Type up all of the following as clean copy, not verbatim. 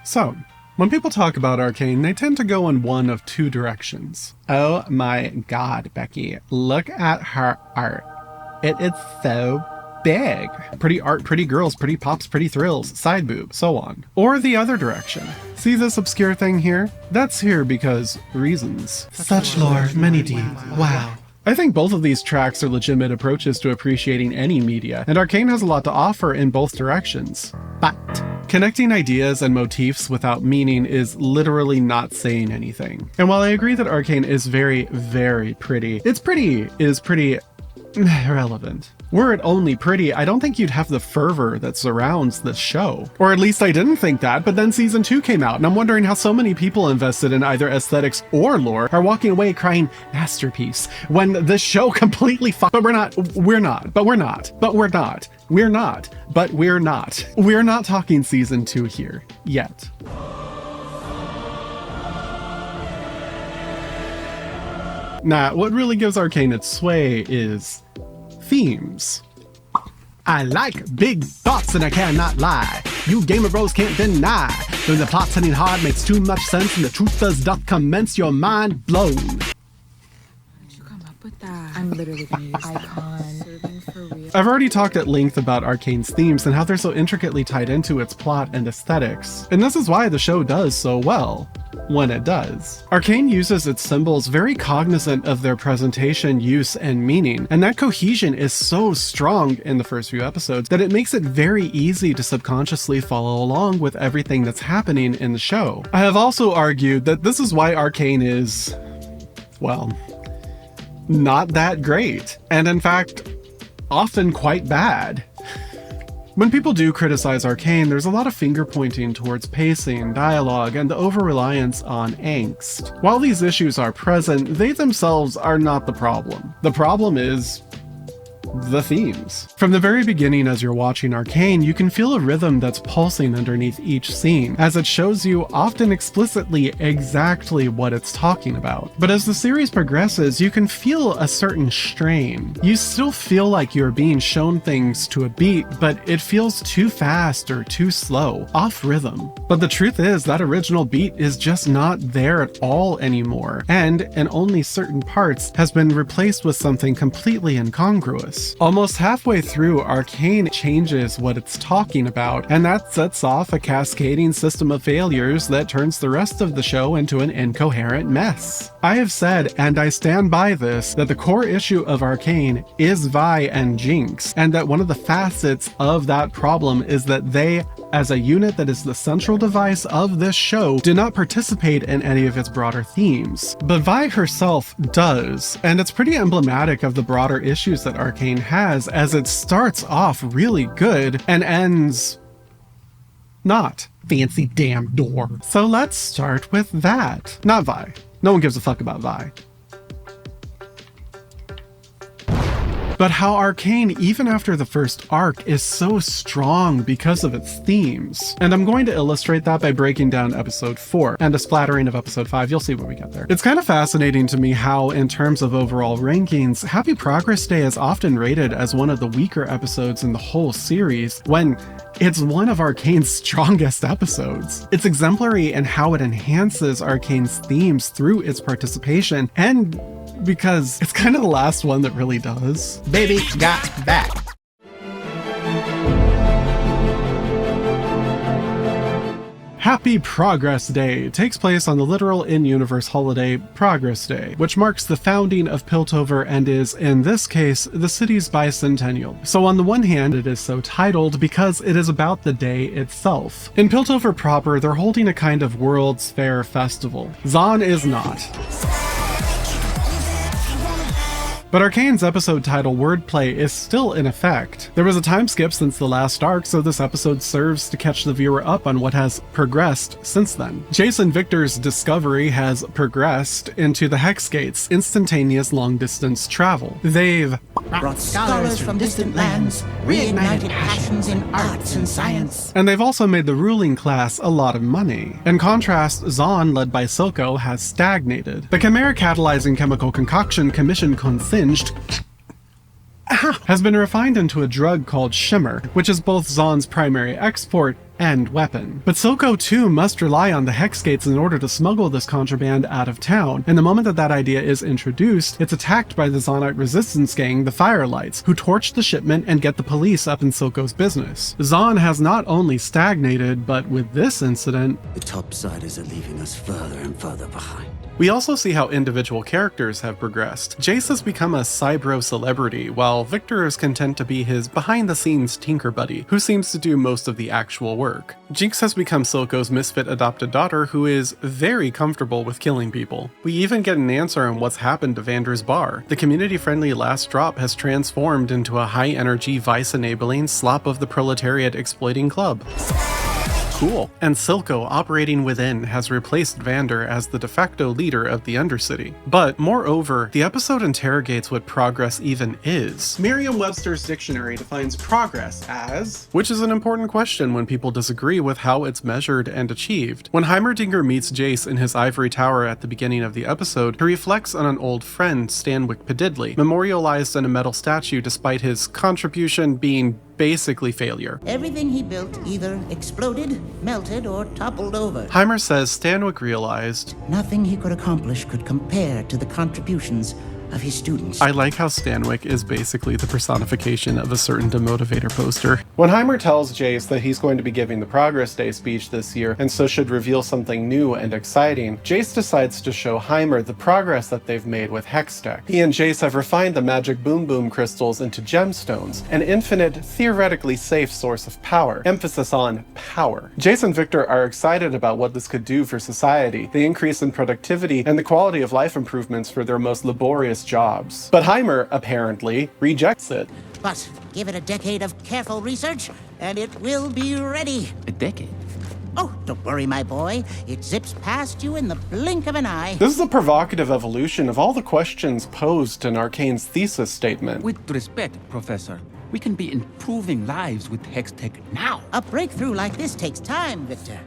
So, when people talk about Arcane, they tend to go in one of two directions. Oh my god, Becky, look at her art. It is so big. Pretty art, pretty girls, pretty pops, pretty thrills, side boob, so on. Or the other direction. See this obscure thing here? That's here because reasons. Such lore, many deeds. Wow. I think both of these tracks are legitimate approaches to appreciating any media, and Arcane has a lot to offer in both directions. But connecting ideas and motifs without meaning is literally not saying anything. And while I agree that Arcane is very, very pretty, is pretty irrelevant. Were it only pretty, I don't think you'd have the fervor that surrounds this show. Or at least I didn't think that, but then season 2 came out, and I'm wondering how so many people invested in either aesthetics or lore are walking away crying masterpiece when the show completely But we're not talking season 2 here yet. Nah, what really gives Arcane its sway is themes. I like big thoughts and I cannot lie. You gamer bros can't deny. When the plot's hitting hard makes too much sense and the truth doth commence, your mind blown. How did you come up with that? I'm literally gonna use icon. Serving for real. I've already talked at length about Arcane's themes and how they're so intricately tied into its plot and aesthetics. And this is why the show does so well. When it does. Arcane uses its symbols very cognizant of their presentation, use, and meaning, and that cohesion is so strong in the first few episodes that it makes it very easy to subconsciously follow along with everything that's happening in the show. I have also argued that this is why Arcane is, well, not that great, and in fact, often quite bad. When people do criticize Arcane, there's a lot of finger-pointing towards pacing, dialogue, and the over-reliance on angst. While these issues are present, they themselves are not the problem. The problem is the themes. From the very beginning as you're watching Arcane, you can feel a rhythm that's pulsing underneath each scene, as it shows you often explicitly exactly what it's talking about. But as the series progresses, you can feel a certain strain. You still feel like you're being shown things to a beat, but it feels too fast or too slow, off rhythm. But the truth is that original beat is just not there at all anymore, and in only certain parts has been replaced with something completely incongruous. Almost halfway through, Arcane changes what it's talking about, and that sets off a cascading system of failures that turns the rest of the show into an incoherent mess. I have said, and I stand by this, that the core issue of Arcane is Vi and Jinx, and that one of the facets of that problem is that they, as a unit that is the central device of this show, do not participate in any of its broader themes. But Vi herself does, and it's pretty emblematic of the broader issues that Arcane has, as it starts off really good and ends not. Fancy damn door. So let's start with that. Not Vi. No one gives a fuck about Vi. But how Arcane, even after the first arc, is so strong because of its themes. And I'm going to illustrate that by breaking down episode 4 and a splattering of episode 5. You'll see when we get there. It's kind of fascinating to me how, in terms of overall rankings, Happy Progress Day is often rated as one of the weaker episodes in the whole series, when it's one of Arcane's strongest episodes. It's exemplary in how it enhances Arcane's themes through its participation, and because it's kind of the last one that really does. Baby got back. Happy Progress Day takes place on the literal in-universe holiday Progress Day, which marks the founding of Piltover and is, in this case, the city's bicentennial. So on the one hand, it is so titled because it is about the day itself. In Piltover proper, they're holding a kind of World's Fair festival. Zon is not. But Arcane's episode title wordplay is still in effect. There was a time skip since the last arc, so this episode serves to catch the viewer up on what has progressed since then. Jayce and Viktor's discovery has progressed into the Hex Gates, instantaneous long-distance travel. They've brought scholars from distant lands, reignited passions in arts and science. And they've also made the ruling class a lot of money. In contrast, Zon, led by Silco, has stagnated. The chimera-catalyzing chemical concoction Commission Consinged has been refined into a drug called Shimmer, which is both Zon's primary export and weapon. But Silco too must rely on the hex gates in order to smuggle this contraband out of town, and the moment that idea is introduced, it's attacked by the Zonite resistance gang, the Firelights, who torch the shipment and get the police up in Silco's business. Zon has not only stagnated, but with this incident, the topsiders are leaving us further and further behind. We also see how individual characters have progressed. Jayce has become a cybro celebrity, while Viktor is content to be his behind-the-scenes tinker buddy, who seems to do most of the actual work. Jinx has become Silco's misfit adopted daughter, who is very comfortable with killing people. We even get an answer on what's happened to Vander's bar. The community-friendly Last Drop has transformed into a high-energy, vice-enabling, slop-of-the-proletariat-exploiting club. Cool. And Silco, operating within, has replaced Vander as the de facto leader of the Undercity. But, moreover, the episode interrogates what progress even is. Merriam-Webster's dictionary defines progress as... which is an important question when people disagree with how it's measured and achieved. When Heimerdinger meets Jayce in his ivory tower at the beginning of the episode, he reflects on an old friend, Stanwyck Pedidley, memorialized in a metal statue despite his contribution being basically failure. Everything he built either exploded, melted, or toppled over. Heimer says Stanwyck realized nothing he could accomplish could compare to the contributions of his students. I like how Stanwyck is basically the personification of a certain demotivator poster. When Heimer tells Jayce that he's going to be giving the Progress Day speech this year, and so should reveal something new and exciting, Jayce decides to show Heimer the progress that they've made with Hextech. He and Jayce have refined the magic Boom Boom crystals into gemstones, an infinite, theoretically safe source of power. Emphasis on power. Jayce and Viktor are excited about what this could do for society, the increase in productivity, and the quality of life improvements for their most laborious jobs. But Heimer, apparently, rejects it. But give it a decade of careful research, and it will be ready. A decade? Oh, don't worry, my boy. It zips past you in the blink of an eye. This is a provocative evolution of all the questions posed in Arcane's thesis statement. With respect, Professor, we can be improving lives with Hextech now. A breakthrough like this takes time, Viktor.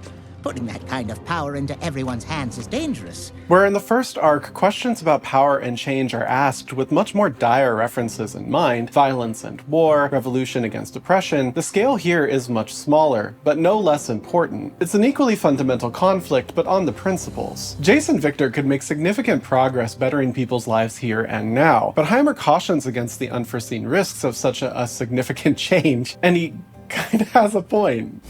Putting that kind of power into everyone's hands is dangerous. Where in the first arc, questions about power and change are asked with much more dire references in mind, violence and war, revolution against oppression, the scale here is much smaller, but no less important. It's an equally fundamental conflict, but on the principles. Jayce and Viktor could make significant progress bettering people's lives here and now, but Heimer cautions against the unforeseen risks of such a significant change, and he kinda has a point.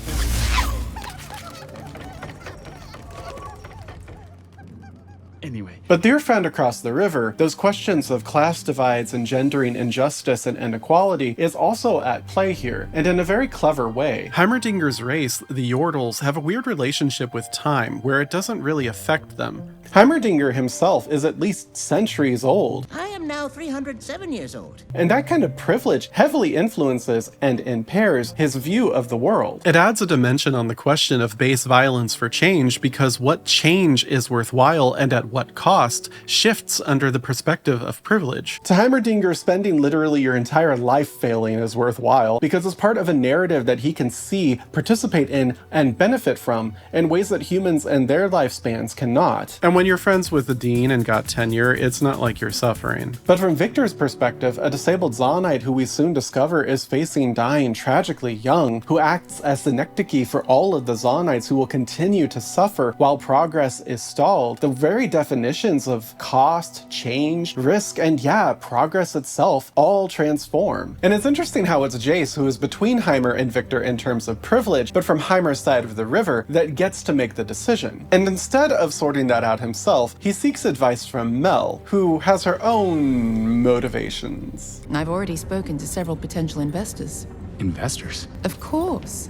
Anyway. But dear friend across the river, those questions of class divides engendering injustice and inequality is also at play here, and in a very clever way. Heimerdinger's race, the Yordles, have a weird relationship with time, where it doesn't really affect them. Heimerdinger himself is at least centuries old. I am now 307 years old. And that kind of privilege heavily influences and impairs his view of the world. It adds a dimension on the question of base violence for change, because what change is worthwhile and at what cost shifts under the perspective of privilege. To Heimerdinger, spending literally your entire life failing is worthwhile because it's part of a narrative that he can see, participate in, and benefit from in ways that humans and their lifespans cannot. And when you're friends with the dean and got tenure, it's not like you're suffering. But from Viktor's perspective, a disabled Zonite who we soon discover is facing dying tragically young, who acts as the Nectiki for all of the Zonites who will continue to suffer while progress is stalled. The very definitions of cost, change, risk, and yeah, progress itself all transform. And it's interesting how it's Jayce, who is between Heimer and Viktor in terms of privilege, but from Heimer's side of the river, that gets to make the decision. And instead of sorting that out himself, he seeks advice from Mel, who has her own motivations. I've already spoken to several potential investors. Investors? Of course.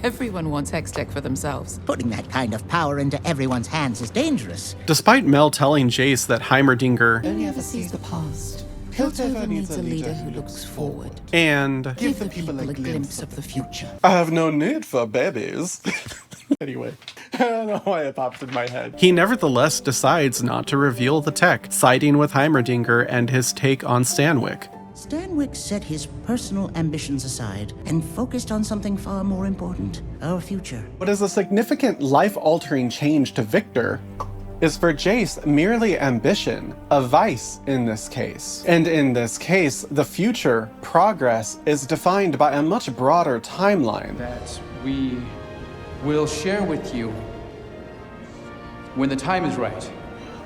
Everyone wants Hextech for themselves. Putting that kind of power into everyone's hands is dangerous. Despite Mel telling Jayce that Heimerdinger only ever sees the past, Piltover needs a leader who looks forward. And give the people a glimpse of the future. I have no need for babies. Anyway, I don't know why it popped in my head. He nevertheless decides not to reveal the tech, siding with Heimerdinger and his take on Stanwyck. Stanwyck set his personal ambitions aside and focused on something far more important, our future. What is a significant life-altering change to Viktor is for Jayce merely ambition, a vice in this case. And in this case, the future, progress, is defined by a much broader timeline. That we We'll share with you when the time is right.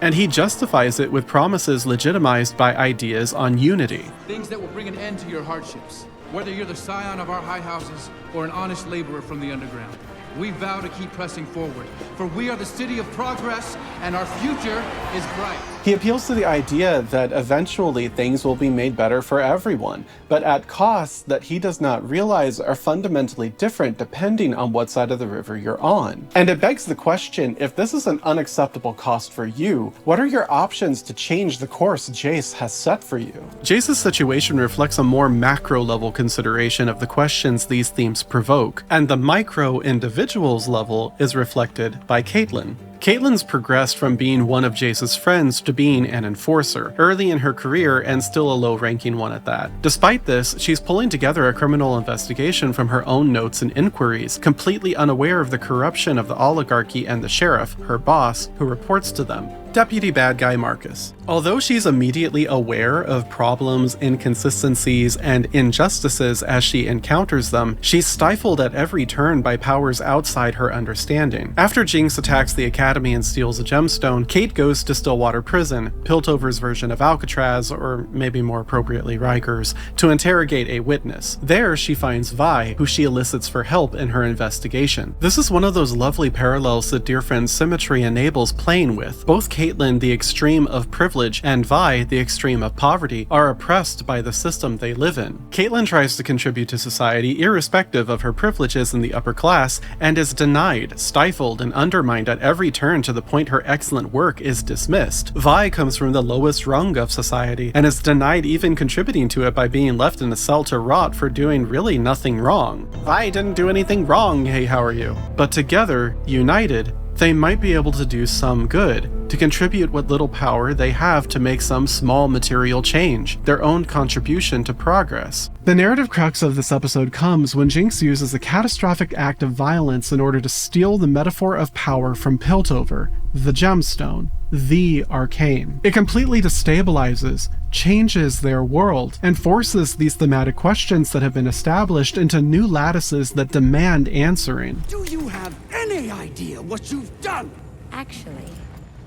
And he justifies it with promises legitimized by ideas on unity. Things that will bring an end to your hardships. Whether you're the scion of our high houses or an honest laborer from the underground. We vow to keep pressing forward, for we are the city of progress, and our future is bright. He appeals to the idea that eventually things will be made better for everyone, but at costs that he does not realize are fundamentally different depending on what side of the river you're on. And it begs the question, if this is an unacceptable cost for you, what are your options to change the course Jayce has set for you? Jayce's situation reflects a more macro-level consideration of the questions these themes provoke, and the micro-individuals level is reflected by Caitlyn. Caitlyn's progressed from being one of Jayce's friends to being an enforcer, early in her career and still a low-ranking one at that. Despite this, she's pulling together a criminal investigation from her own notes and inquiries, completely unaware of the corruption of the oligarchy and the sheriff, her boss, who reports to them. Deputy Bad Guy Marcus. Although she's immediately aware of problems, inconsistencies, and injustices as she encounters them, she's stifled at every turn by powers outside her understanding. After Jinx attacks the academy and steals a gemstone, Kate goes to Stillwater Prison, Piltover's version of Alcatraz, or maybe more appropriately Riker's, to interrogate a witness. There, she finds Vi, who she elicits for help in her investigation. This is one of those lovely parallels that Dear Friend Symmetry enables playing with. Both Caitlyn, the extreme of privilege, and Vi, the extreme of poverty, are oppressed by the system they live in. Caitlyn tries to contribute to society irrespective of her privileges in the upper class, and is denied, stifled, and undermined at every turn to the point her excellent work is dismissed. Vi comes from the lowest rung of society, and is denied even contributing to it by being left in a cell to rot for doing really nothing wrong. Vi didn't do anything wrong, hey how are you? But together, united, they might be able to do some good, to contribute what little power they have to make some small material change, their own contribution to progress. The narrative crux of this episode comes when Jinx uses a catastrophic act of violence in order to steal the metaphor of power from Piltover, the gemstone, the Arcane. It completely destabilizes, changes their world, and forces these thematic questions that have been established into new lattices that demand answering. Do you have any idea what you've done? Actually,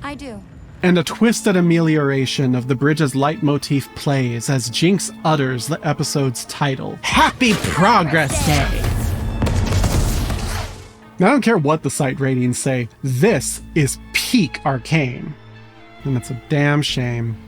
I do. And a twisted amelioration of the bridge's leitmotif plays as Jinx utters the episode's title, Happy Progress Day! Now, I don't care what the site ratings say, this is peak Arcane. And it's a damn shame.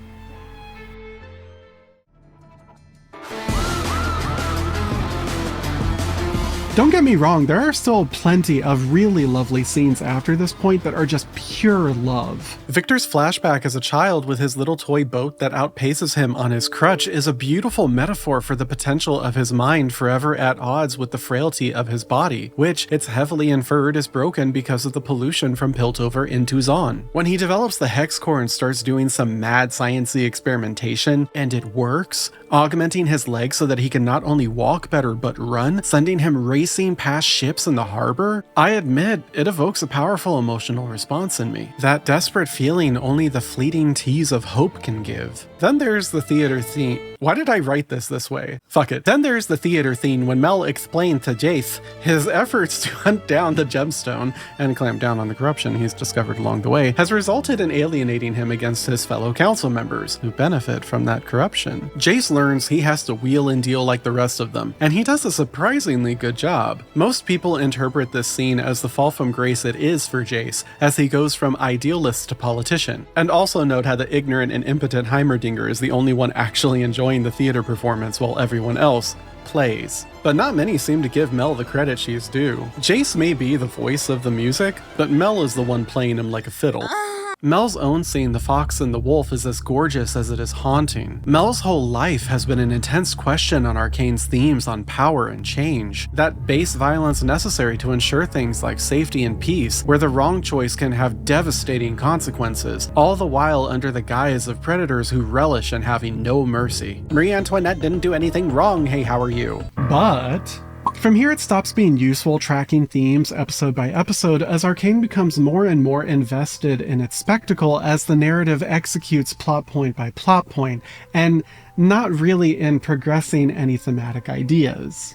Don't get me wrong, there are still plenty of really lovely scenes after this point that are just pure love. Viktor's flashback as a child with his little toy boat that outpaces him on his crutch is a beautiful metaphor for the potential of his mind forever at odds with the frailty of his body, which, it's heavily inferred, is broken because of the pollution from Piltover into Zon. When he develops the hex core and starts doing some mad sciencey experimentation, and it works, augmenting his legs so that he can not only walk better but run, sending him racing past ships in the harbor, I admit it evokes a powerful emotional response in me. That desperate feeling only the fleeting tease of hope can give. Then there's the theater theme. Why did I write this way? Fuck it. Then there's the theater theme when Mel explained to Jayce his efforts to hunt down the gemstone and clamp down on the corruption he's discovered along the way has resulted in alienating him against his fellow council members who benefit from that corruption. Jayce learns he has to wheel and deal like the rest of them, and he does a surprisingly good job. Most people interpret this scene as the fall from grace it is for Jayce as he goes from idealist to politician, and also note how the ignorant and impotent Heimerdinger is the only one actually enjoying the theater performance while everyone else plays. But not many seem to give Mel the credit she's due. Jayce may be the voice of the music, but Mel is the one playing him like a fiddle. Mel's own scene, The Fox and the Wolf, is as gorgeous as it is haunting. Mel's whole life has been an intense question on Arcane's themes on power and change. That base violence necessary to ensure things like safety and peace, where the wrong choice can have devastating consequences, all the while under the guise of predators who relish in having no mercy. Marie Antoinette didn't do anything wrong, hey how are you? But from here it stops being useful tracking themes episode by episode as Arcane becomes more and more invested in its spectacle as the narrative executes plot point by plot point, and not really in progressing any thematic ideas.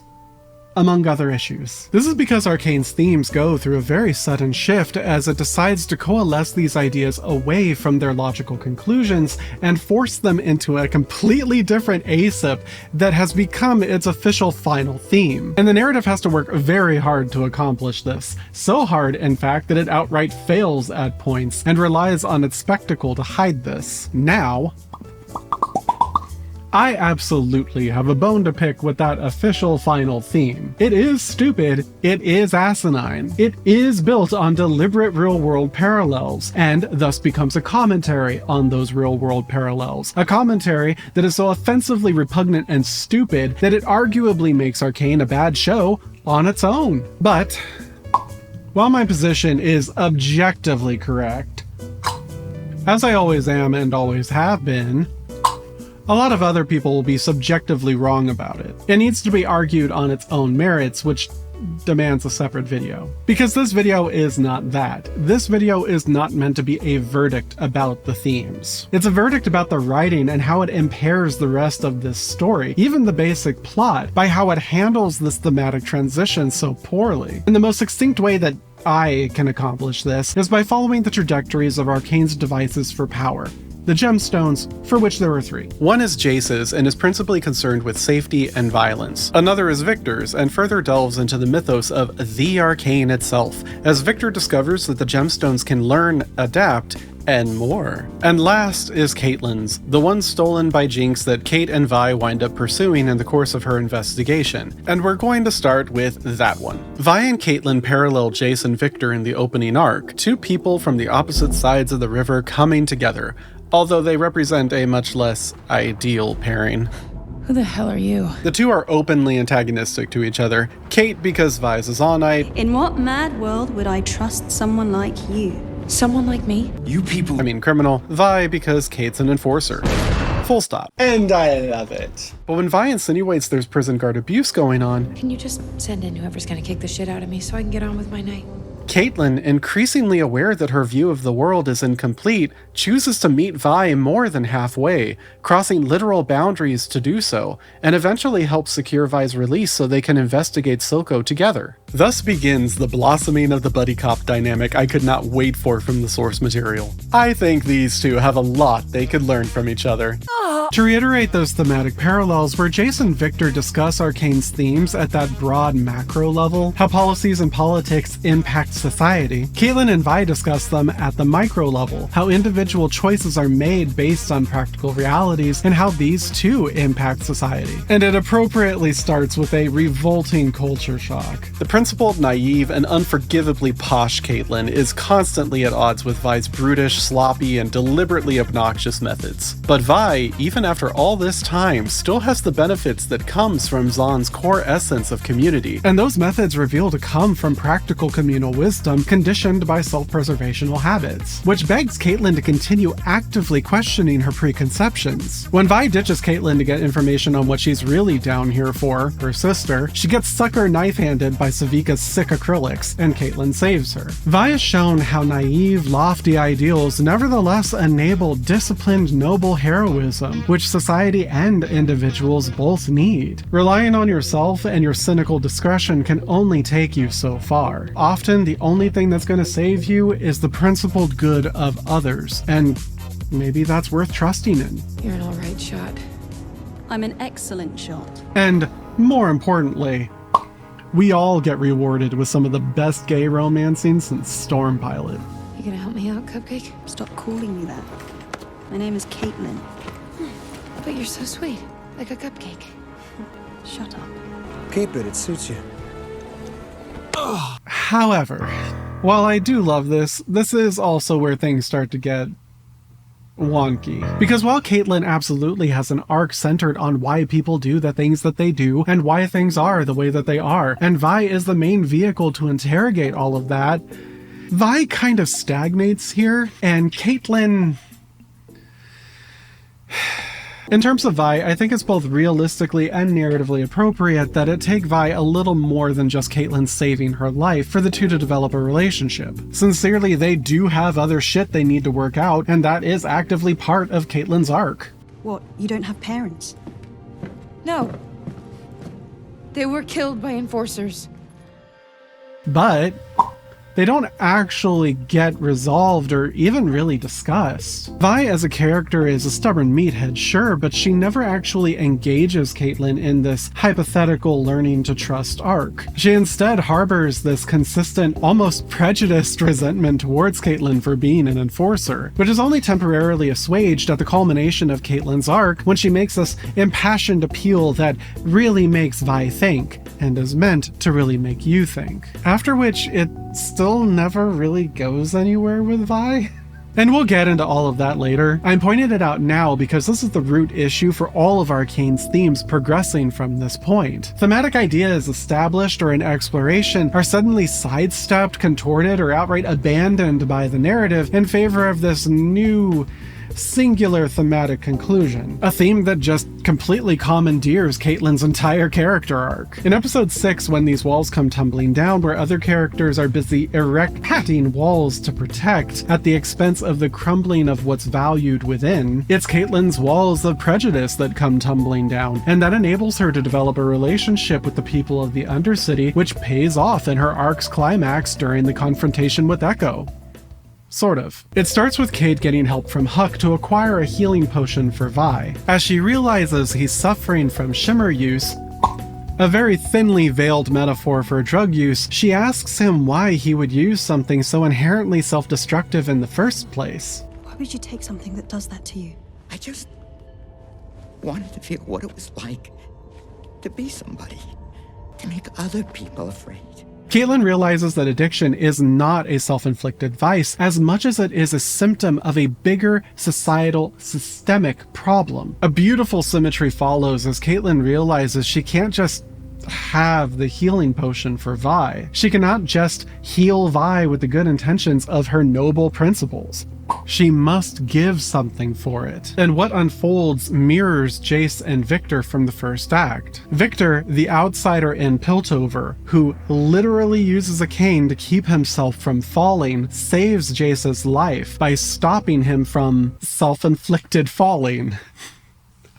among other issues. This is because Arcane's themes go through a very sudden shift as it decides to coalesce these ideas away from their logical conclusions and force them into a completely different ASIP that has become its official final theme. And the narrative has to work very hard to accomplish this. So hard, in fact, that it outright fails at points and relies on its spectacle to hide this. Now, I absolutely have a bone to pick with that official final theme. It is stupid, it is asinine, it is built on deliberate real-world parallels, and thus becomes a commentary on those real-world parallels. A commentary that is so offensively repugnant and stupid that it arguably makes Arcane a bad show on its own. But while my position is objectively correct, as I always am and always have been, a lot of other people will be subjectively wrong about it. It needs to be argued on its own merits, which demands a separate video. Because this video is not that. This video is not meant to be a verdict about the themes. It's a verdict about the writing and how it impairs the rest of this story, even the basic plot, by how it handles this thematic transition so poorly. In the most succinct way that I can accomplish this is by following the trajectories of Arcane's devices for power. The gemstones, for which there are 3. One is Jayce's and is principally concerned with safety and violence. Another is Viktor's and further delves into the mythos of the Arcane itself, as Viktor discovers that the gemstones can learn, adapt, and more. And last is Caitlyn's, the one stolen by Jinx that Kate and Vi wind up pursuing in the course of her investigation. And we're going to start with that one. Vi and Caitlyn parallel Jayce and Viktor in the opening arc, 2 people from the opposite sides of the river coming together, although they represent a much less ideal pairing. Who the hell are you? The 2 are openly antagonistic to each other. Kate because Vi's a Zonite. In what mad world would I trust someone like you? Someone like me? You people... criminal. Vi because Kate's an enforcer. Full stop. And I love it. But when Vi insinuates there's prison guard abuse going on, Can you just send in whoever's gonna kick the shit out of me so I can get on with my night? Caitlyn, increasingly aware that her view of the world is incomplete, chooses to meet Vi more than halfway, crossing literal boundaries to do so, and eventually helps secure Vi's release so they can investigate Silco together. Thus begins the blossoming of the buddy cop dynamic I could not wait for from the source material. I think these 2 have a lot they could learn from each other. To reiterate those thematic parallels, where Jayce and Viktor discuss Arcane's themes at that broad macro level, how policies and politics impact society, Caitlyn and Vi discuss them at the micro level, how individual choices are made based on practical realities, and how these too impact society. And it appropriately starts with a revolting culture shock. The principled, naive, and unforgivably posh Caitlyn is constantly at odds with Vi's brutish, sloppy, and deliberately obnoxious methods. But Vi, even after all this time, still has the benefits that comes from Zon's core essence of community, and those methods reveal to come from practical communal wisdom conditioned by self-preservational habits, which begs Caitlyn to continue actively questioning her preconceptions. When Vi ditches Caitlyn to get information on what she's really down here for, her sister, she gets sucker knife-handed by Savika's sick acrylics, and Caitlyn saves her. Vi has shown how naive, lofty ideals nevertheless enable disciplined, noble heroism, which society and individuals both need. Relying on yourself and your cynical discretion can only take you so far. Often, the only thing that's going to save you is the principled good of others, and maybe that's worth trusting in. You're an alright shot. I'm an excellent shot. And more importantly, we all get rewarded with some of the best gay romancing since Storm Pilot. You gonna help me out, Cupcake? Stop calling me that. My name is Caitlyn. But you're so sweet, like a cupcake. Shut up. Keep it suits you. However, while I do love this is also where things start to get wonky. Because while Caitlyn absolutely has an arc centered on why people do the things that they do and why things are the way that they are, and Vi is the main vehicle to interrogate all of that, Vi kind of stagnates here, and Caitlyn... In terms of Vi, I think it's both realistically and narratively appropriate that it take Vi a little more than just Caitlyn saving her life for the 2 to develop a relationship. Sincerely, they do have other shit they need to work out, and that is actively part of Caitlyn's arc. What, you don't have parents? No. They were killed by enforcers. But they don't actually get resolved or even really discussed. Vi as a character is a stubborn meathead, sure, but she never actually engages Caitlyn in this hypothetical learning to trust arc. She instead harbors this consistent, almost prejudiced resentment towards Caitlyn for being an enforcer, which is only temporarily assuaged at the culmination of Caitlyn's arc when she makes this impassioned appeal that really makes Vi think, and is meant to really make you think. After which, it still never really goes anywhere with Vi. And we'll get into all of that later. I'm pointing it out now because this is the root issue for all of Arcane's themes progressing from this point. Thematic ideas established or in exploration are suddenly sidestepped, contorted, or outright abandoned by the narrative in favor of this new, singular thematic conclusion. A theme that just completely commandeers Caitlyn's entire character arc. In episode 6, when these walls come tumbling down, where other characters are busy erecting walls to protect at the expense of the crumbling of what's valued within, it's Caitlyn's walls of prejudice that come tumbling down, and that enables her to develop a relationship with the people of the Undercity, which pays off in her arc's climax during the confrontation with Echo. Sort of. It starts with Cade getting help from Huck to acquire a healing potion for Vi. As she realizes he's suffering from shimmer use, a very thinly veiled metaphor for drug use, she asks him why he would use something so inherently self-destructive in the first place. Why would you take something that does that to you? I just wanted to feel what it was like to be somebody, to make other people afraid. Caitlyn realizes that addiction is not a self-inflicted vice as much as it is a symptom of a bigger societal systemic problem. A beautiful symmetry follows as Caitlyn realizes she can't just have the healing potion for Vi. She cannot just heal Vi with the good intentions of her noble principles. She must give something for it. And what unfolds mirrors Jayce and Viktor from the first act. Viktor, the outsider in Piltover, who literally uses a cane to keep himself from falling, saves Jayce's life by stopping him from self-inflicted falling.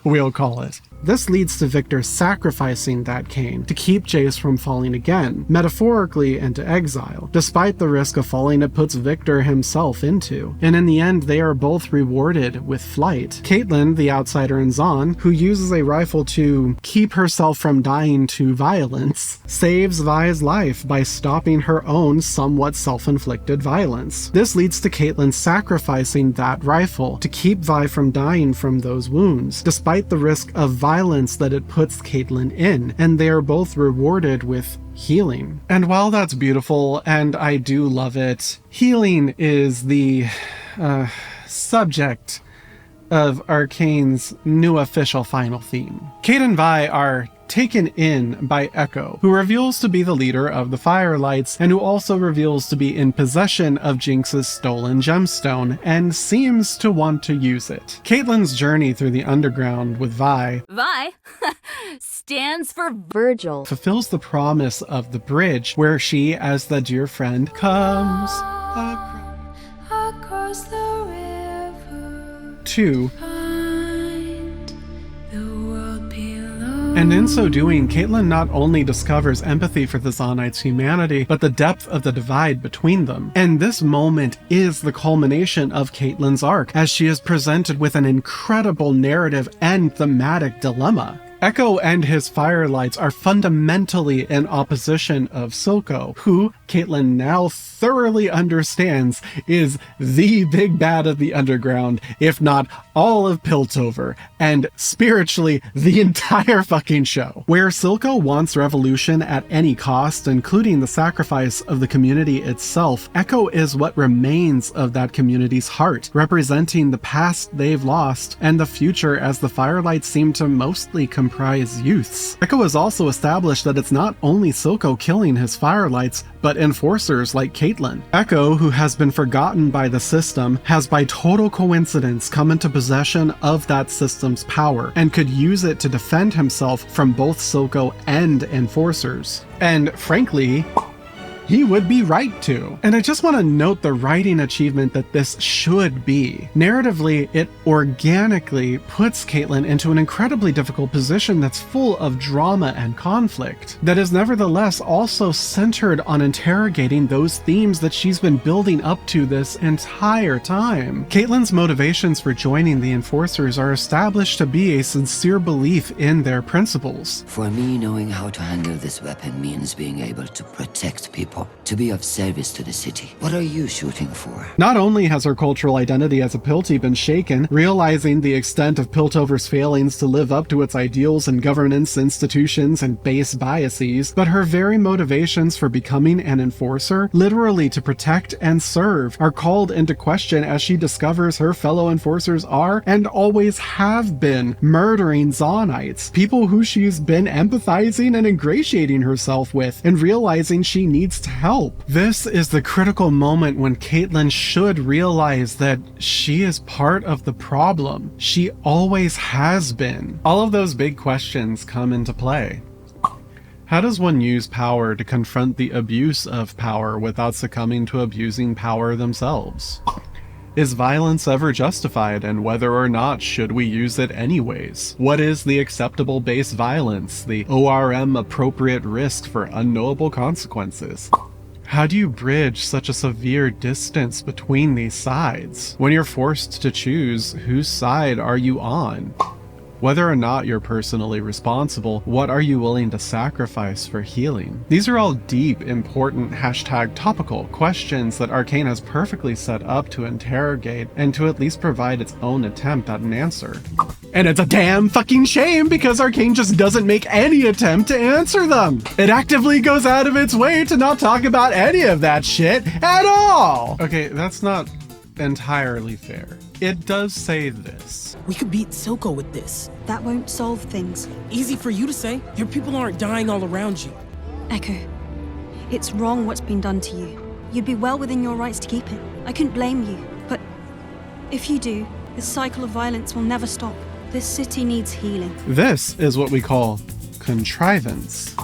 We'll call it. This leads to Viktor sacrificing that cane to keep Jayce from falling again, metaphorically into exile, despite the risk of falling it puts Viktor himself into. And in the end, they are both rewarded with flight. Caitlyn, the outsider in Zon, who uses a rifle to keep herself from dying to violence, saves Vi's life by stopping her own somewhat self-inflicted violence. This leads to Caitlyn sacrificing that rifle to keep Vi from dying from those wounds, despite the risk of violence that it puts Caitlyn in, and they are both rewarded with healing. And while that's beautiful, and I do love it, healing is the subject of Arcane's new official final theme. Cade and Vi are taken in by Echo, who reveals to be the leader of the Firelights, and who also reveals to be in possession of Jinx's stolen gemstone, and seems to want to use it. Caitlyn's journey through the underground with Vi stands for Virgil, fulfills the promise of the bridge, where she, as the dear friend, comes across the river to and in so doing, Caitlyn not only discovers empathy for the Zonites' humanity, but the depth of the divide between them. And this moment is the culmination of Caitlyn's arc, as she is presented with an incredible narrative and thematic dilemma. Echo and his Firelights are fundamentally in opposition of Silco, who Caitlyn now thoroughly understands is the big bad of the underground, if not all of Piltover, and spiritually the entire fucking show. Where Silco wants revolution at any cost, including the sacrifice of the community itself, Echo is what remains of that community's heart, representing the past they've lost and the future as the Firelights seem to mostly comprise youths. Echo has also established that it's not only Silco killing his Firelights, but enforcers like Caitlyn. Echo, who has been forgotten by the system, has by total coincidence come into possession of that system's power, and could use it to defend himself from both Silco and enforcers. And frankly, he would be right to. And I just want to note the writing achievement that this should be. Narratively, it organically puts Caitlyn into an incredibly difficult position that's full of drama and conflict, that is nevertheless also centered on interrogating those themes that she's been building up to this entire time. Caitlyn's motivations for joining the Enforcers are established to be a sincere belief in their principles. For me, knowing how to handle this weapon means being able to protect people, to be of service to the city. What are you shooting for? Not only has her cultural identity as a Pilty been shaken, realizing the extent of Piltover's failings to live up to its ideals and governance, institutions, and base biases, but her very motivations for becoming an Enforcer, literally to protect and serve, are called into question as she discovers her fellow Enforcers are, and always have been, murdering Zonites, people who she's been empathizing and ingratiating herself with, and realizing she needs to help. This is the critical moment when Caitlyn should realize that she is part of the problem. She always has been. All of those big questions come into play. How does one use power to confront the abuse of power without succumbing to abusing power themselves? Is violence ever justified, and whether or not should we use it anyways? What is the acceptable base violence, the ORM appropriate risk for unknowable consequences? How do you bridge such a severe distance between these sides? When you're forced to choose, whose side are you on? Whether or not you're personally responsible, what are you willing to sacrifice for healing? These are all deep, important #topical questions that Arcane has perfectly set up to interrogate and to at least provide its own attempt at an answer. And it's a damn fucking shame because Arcane just doesn't make any attempt to answer them. It actively goes out of its way to not talk about any of that shit at all. Okay, that's not entirely fair. It does say this. We could beat Silco with this. That won't solve things. Easy for you to say. Your people aren't dying all around you. Echo, it's wrong what's been done to you. You'd be well within your rights to keep it. I couldn't blame you. But if you do, this cycle of violence will never stop. This city needs healing. This is what we call contrivance.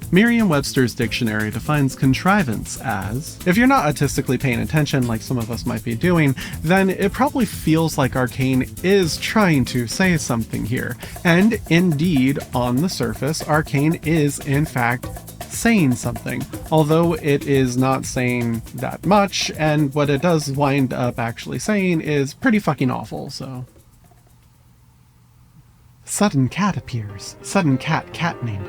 Merriam-Webster's dictionary defines contrivance as, if you're not artistically paying attention like some of us might be doing, then it probably feels like Arcane is trying to say something here. And indeed, on the surface, Arcane is in fact saying something, although it is not saying that much, and what it does wind up actually saying is pretty fucking awful, so. Sudden cat appears. Sudden cat name.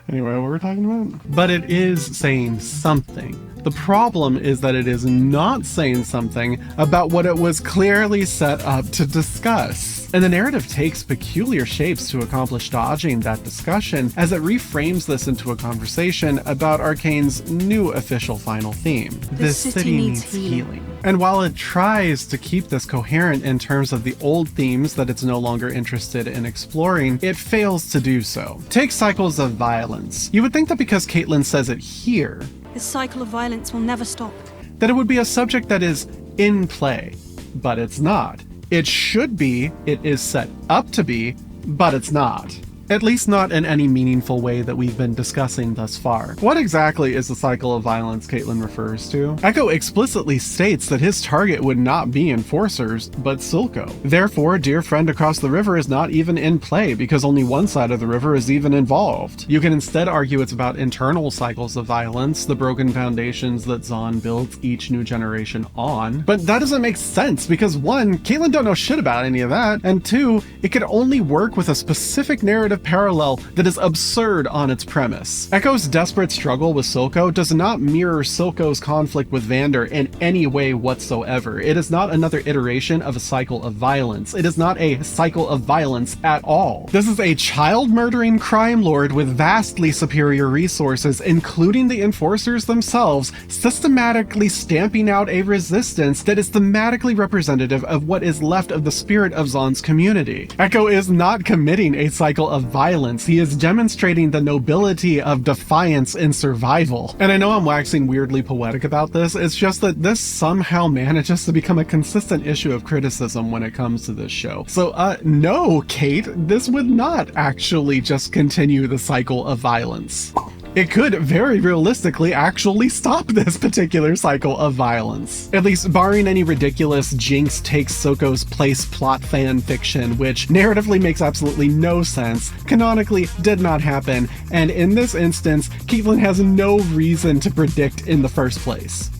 Anyway, what we're talking about? But it is saying something. The problem is that it is not saying something about what it was clearly set up to discuss. And the narrative takes peculiar shapes to accomplish dodging that discussion as it reframes this into a conversation about Arcane's new official final theme. This city needs healing. And while it tries to keep this coherent in terms of the old themes that it's no longer interested in exploring, it fails to do so. Take cycles of violence. You would think that because Caitlyn says it here, this cycle of violence will never stop, that it would be a subject that is in play, but it's not. It should be, it is set up to be, but it's not. At least not in any meaningful way that we've been discussing thus far. What exactly is the cycle of violence Caitlyn refers to? Echo explicitly states that his target would not be Enforcers, but Silco. Therefore, Dear Friend Across the River is not even in play because only one side of the river is even involved. You can instead argue it's about internal cycles of violence, the broken foundations that Zon builds each new generation on. But that doesn't make sense because 1, Caitlyn don't know shit about any of that, and 2, it could only work with a specific narrative parallel that is absurd on its premise. Echo's desperate struggle with Silco does not mirror Silco's conflict with Vander in any way whatsoever. It is not another iteration of a cycle of violence. It is not a cycle of violence at all. This is a child-murdering crime lord with vastly superior resources, including the Enforcers themselves, systematically stamping out a resistance that is thematically representative of what is left of the spirit of Zon's community. Echo is not committing a cycle of of violence. He is demonstrating the nobility of defiance in survival. And I know I'm waxing weirdly poetic about this, it's just that this somehow manages to become a consistent issue of criticism when it comes to this show. So, no, Kate, this would not actually just continue the cycle of violence. It could very realistically actually stop this particular cycle of violence. At least barring any ridiculous Jinx takes Soko's place plot fan fiction, which narratively makes absolutely no sense, canonically did not happen, and in this instance, Caitlyn has no reason to predict in the first place.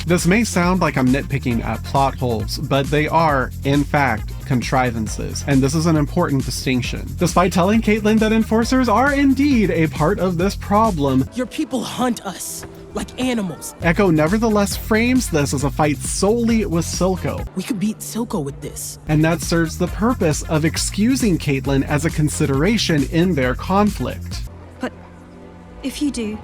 This may sound like I'm nitpicking at plot holes, but they are, in fact, contrivances, and this is an important distinction. Despite telling Caitlyn that enforcers are indeed a part of this problem, your people hunt us like animals. Echo nevertheless frames this as a fight solely with Silco. We could beat Silco with this. And that serves the purpose of excusing Caitlyn as a consideration in their conflict. But if you do,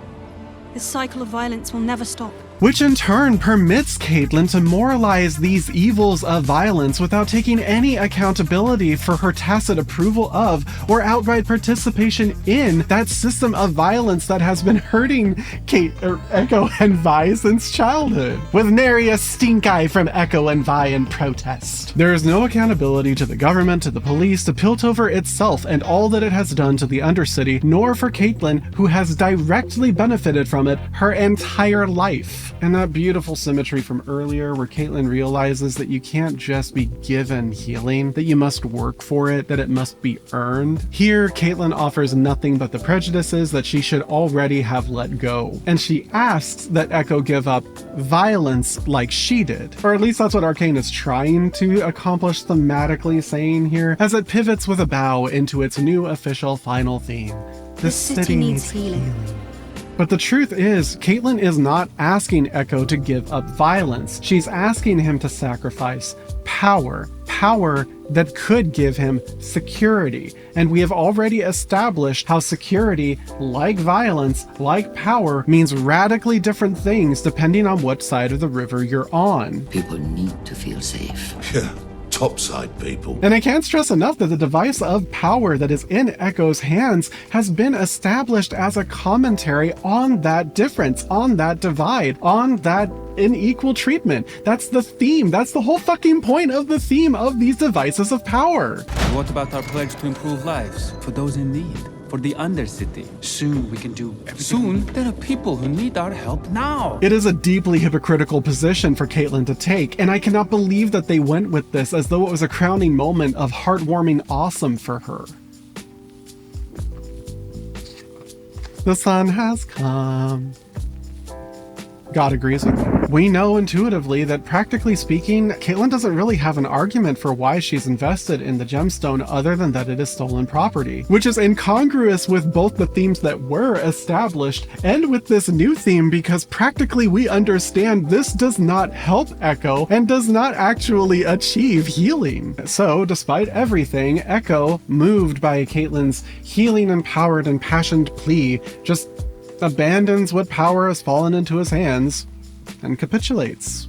this cycle of violence will never stop. Which in turn permits Caitlyn to moralize these evils of violence without taking any accountability for her tacit approval of or outright participation in that system of violence that has been hurting Echo and Vi since childhood. With nary a stink eye from Echo and Vi in protest. There is no accountability to the government, to the police, to Piltover itself and all that it has done to the Undercity, nor for Caitlyn, who has directly benefited from it her entire life. And that beautiful symmetry from earlier where Caitlyn realizes that you can't just be given healing, that you must work for it, that it must be earned. Here, Caitlyn offers nothing but the prejudices that she should already have let go. And she asks that Echo give up violence like she did. Or at least that's what Arcane is trying to accomplish thematically saying here, as it pivots with a bow into its new official final theme. This city needs healing. But the truth is, Caitlyn is not asking Echo to give up violence. She's asking him to sacrifice power. Power that could give him security. And we have already established how security, like violence, like power, means radically different things depending on what side of the river you're on. People need to feel safe. Yeah. Topside people. And I can't stress enough that the device of power that is in Echo's hands has been established as a commentary on that difference, on that divide, on that unequal treatment. That's the theme. That's the whole fucking point of the theme of these devices of power. What about our pledge to improve lives for those in need? For the Undercity. Soon we can do everything. Soon? There are people who need our help now. It is a deeply hypocritical position for Caitlyn to take, and I cannot believe that they went with this as though it was a crowning moment of heartwarming awesome for her. The sun has come. God agrees with me. We know intuitively that practically speaking, Caitlyn doesn't really have an argument for why she's invested in the gemstone other than that it is stolen property, which is incongruous with both the themes that were established and with this new theme because practically we understand this does not help Echo and does not actually achieve healing. So despite everything, Echo, moved by Caitlyn's healing empowered impassioned plea, just abandons what power has fallen into his hands and capitulates.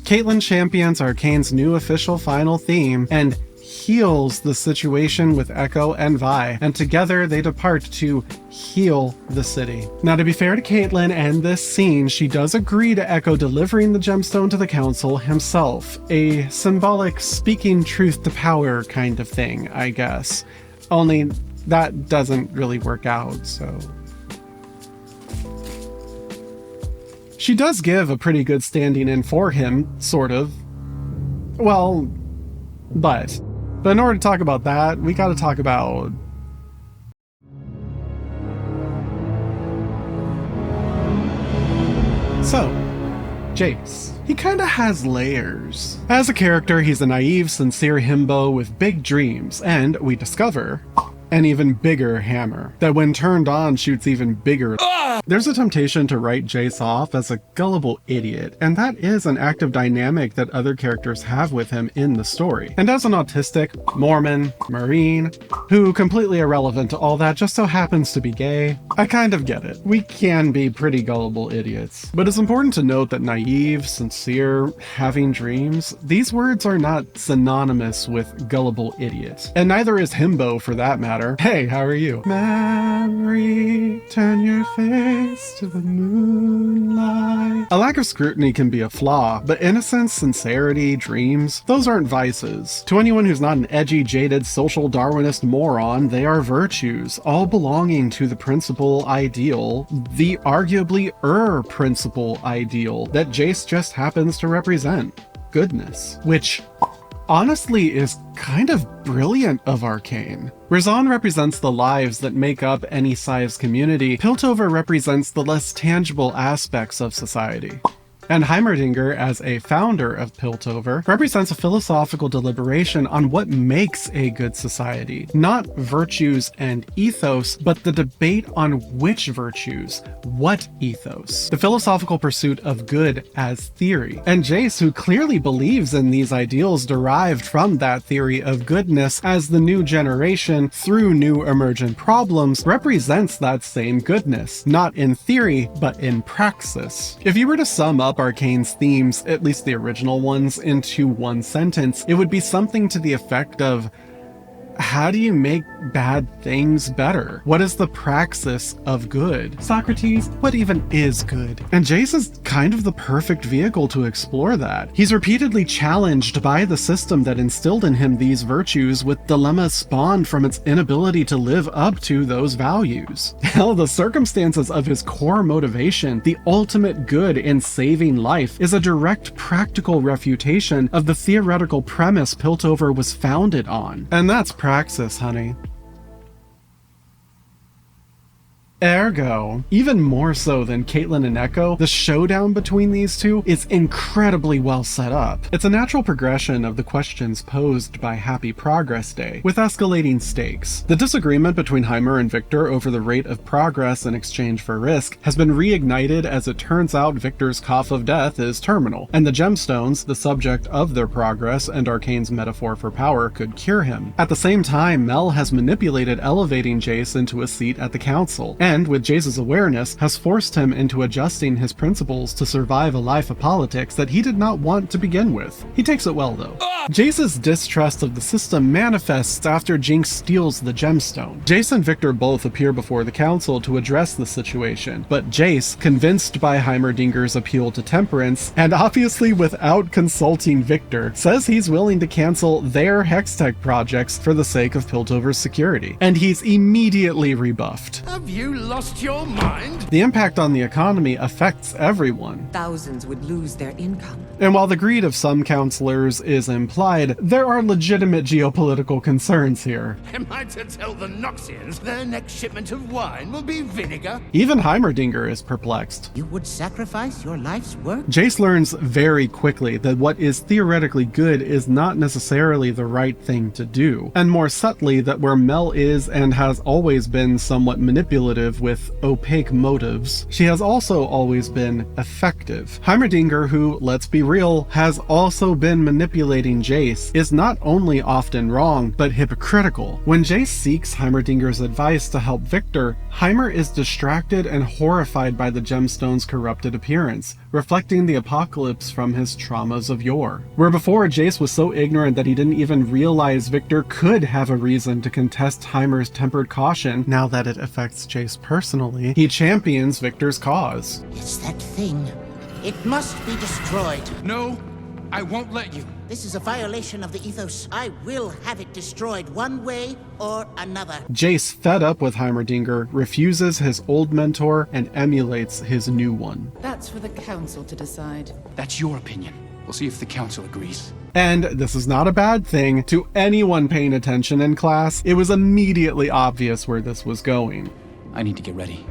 Caitlyn champions Arcane's new official final theme and heals the situation with Echo and Vi, and together they depart to heal the city. Now, to be fair to Caitlyn and this scene, she does agree to Echo delivering the gemstone to the council himself, a symbolic speaking truth to power kind of thing, I guess. Only that doesn't really work out, so... She does give a pretty good standing in for him, sort of. Well, but in order to talk about that, we gotta talk about... So, Jayce. He kinda has layers. As a character, he's a naive, sincere himbo with big dreams, and we discover an even bigger hammer that when turned on shoots even bigger. There's a temptation to write Jayce off as a gullible idiot, and that is an active dynamic that other characters have with him in the story. And as an autistic, Mormon, Marine, who completely irrelevant to all that just so happens to be gay, I kind of get it. We can be pretty gullible idiots. But it's important to note that naive, sincere, having dreams, these words are not synonymous with gullible idiot. And neither is himbo for that matter. there. Hey, how are you? Memory, turn your face to the moonlight. A lack of scrutiny can be a flaw, but innocence, sincerity, dreams, those aren't vices. To anyone who's not an edgy, jaded, social Darwinist moron, they are virtues, all belonging to the principal ideal, the arguably principal ideal that Jayce just happens to represent. Goodness. Which honestly is kind of brilliant of Arcane. Razan represents the lives that make up any size community. Piltover represents the less tangible aspects of society. And Heimerdinger, as a founder of Piltover, represents a philosophical deliberation on what makes a good society. Not virtues and ethos, but the debate on which virtues, what ethos. The philosophical pursuit of good as theory. And Jayce, who clearly believes in these ideals derived from that theory of goodness as the new generation, through new emergent problems, represents that same goodness. Not in theory, but in praxis. If you were to sum up Arcane's themes, at least the original ones, into one sentence, it would be something to the effect of, how do you make bad things better? What is the praxis of good? Socrates, what even is good? And Jayce is kind of the perfect vehicle to explore that. He's repeatedly challenged by the system that instilled in him these virtues, with dilemmas spawned from its inability to live up to those values. Hell, the circumstances of his core motivation, the ultimate good in saving life, is a direct practical refutation of the theoretical premise Piltover was founded on. And that's praxis, honey. Ergo, even more so than Caitlyn and Echo, the showdown between these two is incredibly well set up. It's a natural progression of the questions posed by Happy Progress Day, with escalating stakes. The disagreement between Heimer and Viktor over the rate of progress in exchange for risk has been reignited as it turns out Viktor's cough of death is terminal, and the gemstones, the subject of their progress and Arcane's metaphor for power, could cure him. At the same time, Mel has manipulated elevating Jayce into a seat at the council, and with Jayce's awareness, has forced him into adjusting his principles to survive a life of politics that he did not want to begin with. He takes it well, though. Jayce's distrust of the system manifests after Jinx steals the gemstone. Jayce and Viktor both appear before the council to address the situation, but Jayce, convinced by Heimerdinger's appeal to temperance, and obviously without consulting Viktor, says he's willing to cancel their Hextech projects for the sake of Piltover's security. And he's immediately rebuffed. Have you lost your mind? The impact on the economy affects everyone. Thousands would lose their income. And while the greed of some counselors is implied, there are legitimate geopolitical concerns here. Am I to tell the Noxians their next shipment of wine will be vinegar? Even Heimerdinger is perplexed. You would sacrifice your life's work? Jayce learns very quickly that what is theoretically good is not necessarily the right thing to do, and more subtly that where Mel is and has always been somewhat manipulative with opaque motives, she has also always been effective. Heimerdinger, who, let's be real, has also been manipulating Jayce, is not only often wrong, but hypocritical. When Jayce seeks Heimerdinger's advice to help Viktor, Heimer is distracted and horrified by the gemstone's corrupted appearance, reflecting the apocalypse from his traumas of yore. Where before Jayce was so ignorant that he didn't even realize Viktor could have a reason to contest Heimer's tempered caution, now that it affects Jayce personally, he champions Viktor's cause. It's that thing. It must be destroyed. No, I won't let you. This is a violation of the ethos. I will have it destroyed one way or another. Jayce, fed up with Heimerdinger, refuses his old mentor and emulates his new one. That's for the council to decide. That's your opinion. We'll see if the council agrees. And this is not a bad thing. To anyone paying attention in class, it was immediately obvious where this was going. I need to get ready.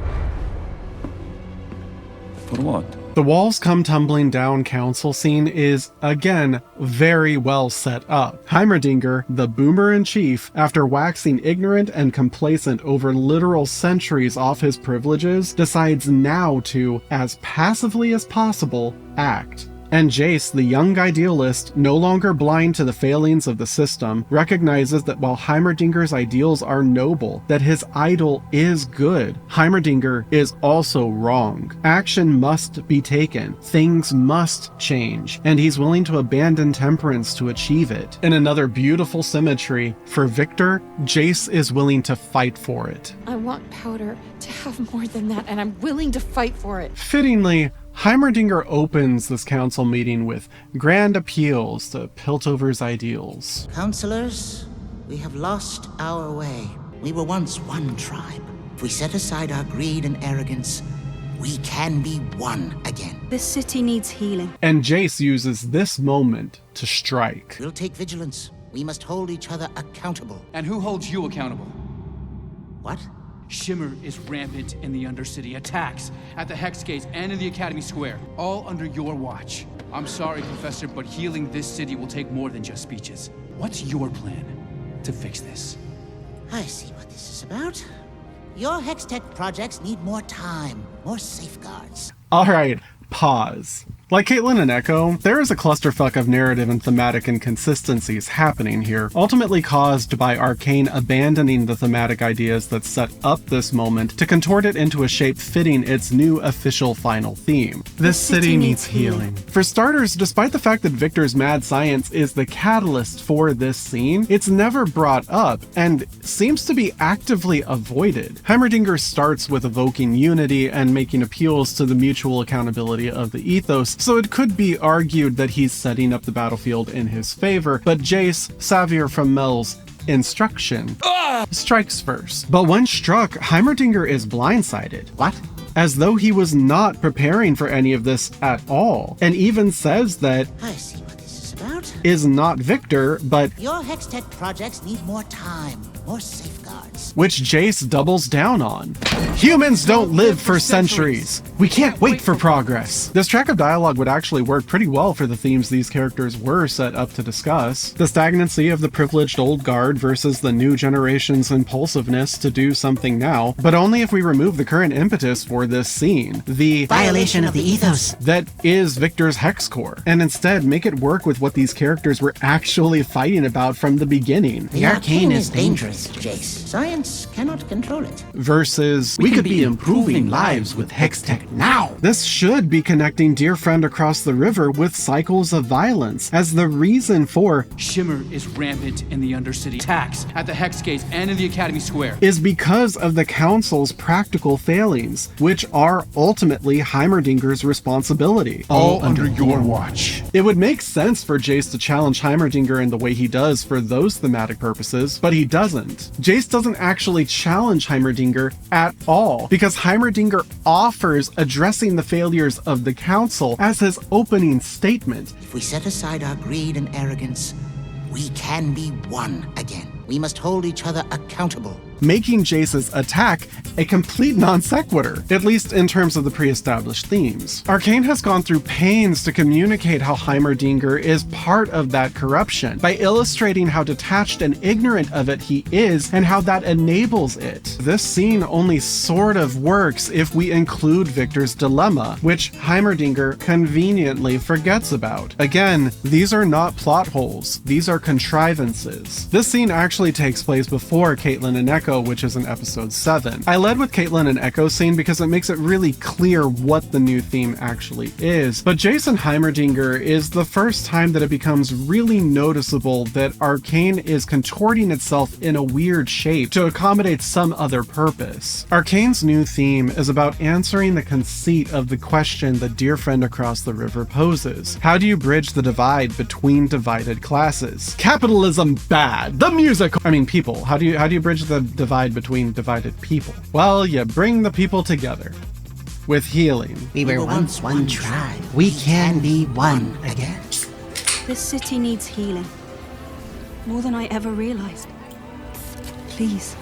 For what? The walls come tumbling down council scene is, again, very well set up. Heimerdinger, the boomer-in-chief, after waxing ignorant and complacent over literal centuries off his privileges, decides now to, as passively as possible, act. And Jayce, the young idealist, no longer blind to the failings of the system, recognizes that while Heimerdinger's ideals are noble, that his idol is good, Heimerdinger is also wrong. Action must be taken, things must change, and he's willing to abandon temperance to achieve it. In another beautiful symmetry, for Viktor, Jayce is willing to fight for it. I want Powder to have more than that, and I'm willing to fight for it. Fittingly, Heimerdinger opens this council meeting with grand appeals to Piltover's ideals. Counselors, we have lost our way. We were once one tribe. If we set aside our greed and arrogance, we can be one again. This city needs healing. And Jayce uses this moment to strike. We'll take vigilance. We must hold each other accountable. And who holds you accountable? What? Shimmer is rampant in the Undercity. Attacks at the Hex Gates and in the Academy Square, all under your watch. I'm sorry, Professor, but healing this city will take more than just speeches. What's your plan to fix this? I see what this is about. Your Hextech projects need more time, more safeguards. All right, pause. Like Caitlyn and Echo, there is a clusterfuck of narrative and thematic inconsistencies happening here, ultimately caused by Arcane abandoning the thematic ideas that set up this moment to contort it into a shape fitting its new official final theme. This city needs healing. For starters, despite the fact that Viktor's mad science is the catalyst for this scene, it's never brought up and seems to be actively avoided. Heimerdinger starts with evoking unity and making appeals to the mutual accountability of the ethos, so it could be argued that he's setting up the battlefield in his favor, but Jayce, savvier from Mel's instruction, strikes first. But when struck, Heimerdinger is blindsided. What? As though he was not preparing for any of this at all, and even says that I see what this is about. Is not Viktor, but your Hextech projects need more time, more safeguards. Which Jayce doubles down on. Humans don't live for centuries. We can't wait for progress. This track of dialogue would actually work pretty well for the themes these characters were set up to discuss. The stagnancy of the privileged old guard versus the new generation's impulsiveness to do something now, but only if we remove the current impetus for this scene, the violation of the ethos that is Viktor's hex core, and instead make it work with what these characters were actually fighting about from the beginning. The arcane is dangerous, Jayce. Science cannot control it. Versus, we could be improving lives with Hextech now. This should be connecting Dear Friend Across the River with cycles of violence as the reason for Shimmer is rampant in the Undercity. Attacks at the Hex Gates and in the Academy Square is because of the Council's practical failings, which are ultimately Heimerdinger's responsibility. All under your watch. It would make sense for Jayce to challenge Heimerdinger in the way he does for those thematic purposes, but he doesn't. Jayce doesn't actually challenge Heimerdinger at all, because Heimerdinger offers addressing the failures of the Council as his opening statement. If we set aside our greed and arrogance, we can be one again. We must hold each other accountable. Making Jayce's attack a complete non sequitur, at least in terms of the pre-established themes. Arcane has gone through pains to communicate how Heimerdinger is part of that corruption, by illustrating how detached and ignorant of it he is, and how that enables it. This scene only sort of works if we include Viktor's dilemma, which Heimerdinger conveniently forgets about. Again, these are not plot holes, these are contrivances. This scene actually takes place before Caitlyn and Echo, which is in episode 7. I led with Caitlyn and Echo scene because it makes it really clear what the new theme actually is, but Jayce and Heimerdinger is the first time that it becomes really noticeable that Arcane is contorting itself in a weird shape to accommodate some other purpose. Arcane's new theme is about answering the conceit of the question that Dear Friend Across the River poses. How do you bridge the divide between divided classes? Capitalism bad. The music. People. How do you bridge the divide between divided people? Well, you bring the people together with healing. We were once one tribe. We can be one again. This city needs healing. More than I ever realized. Please,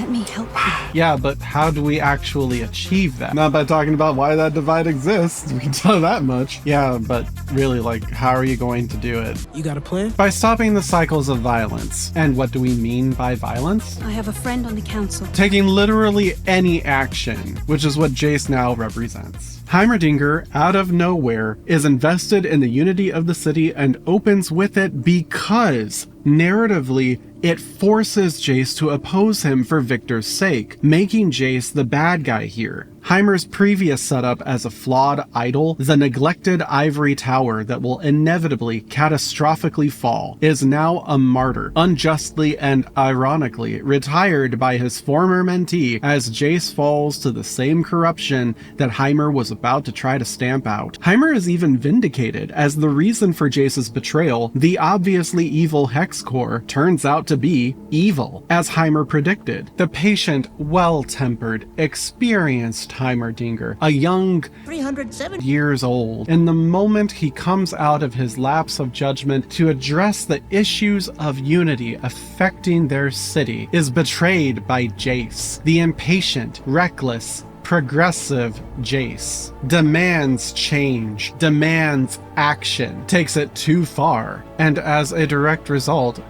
Let me help you. Yeah, but how do we actually achieve that? Not by talking about why that divide exists. We can tell that much. Yeah, but really, like, how are you going to do it? You got a plan? By stopping the cycles of violence. And what do we mean by violence? I have a friend on the council. Taking literally any action, which is what Jayce now represents. Heimerdinger, out of nowhere, is invested in the unity of the city and opens with it because, narratively, it forces Jayce to oppose him for Viktor's sake, making Jayce the bad guy here. Heimer's previous setup as a flawed idol, the neglected ivory tower that will inevitably, catastrophically fall, is now a martyr, unjustly and ironically retired by his former mentee as Jayce falls to the same corruption that Heimer was about to try to stamp out. Heimer is even vindicated, as the reason for Jayce's betrayal, the obviously evil Hex Core, turns out to be evil, as Heimer predicted. The patient, well-tempered, experienced Heimerdinger, a young 307 years old, in the moment he comes out of his lapse of judgment to address the issues of unity affecting their city, is betrayed by Jayce, the impatient, reckless, progressive Jayce. Demands change, demands action, takes it too far, and as a direct result,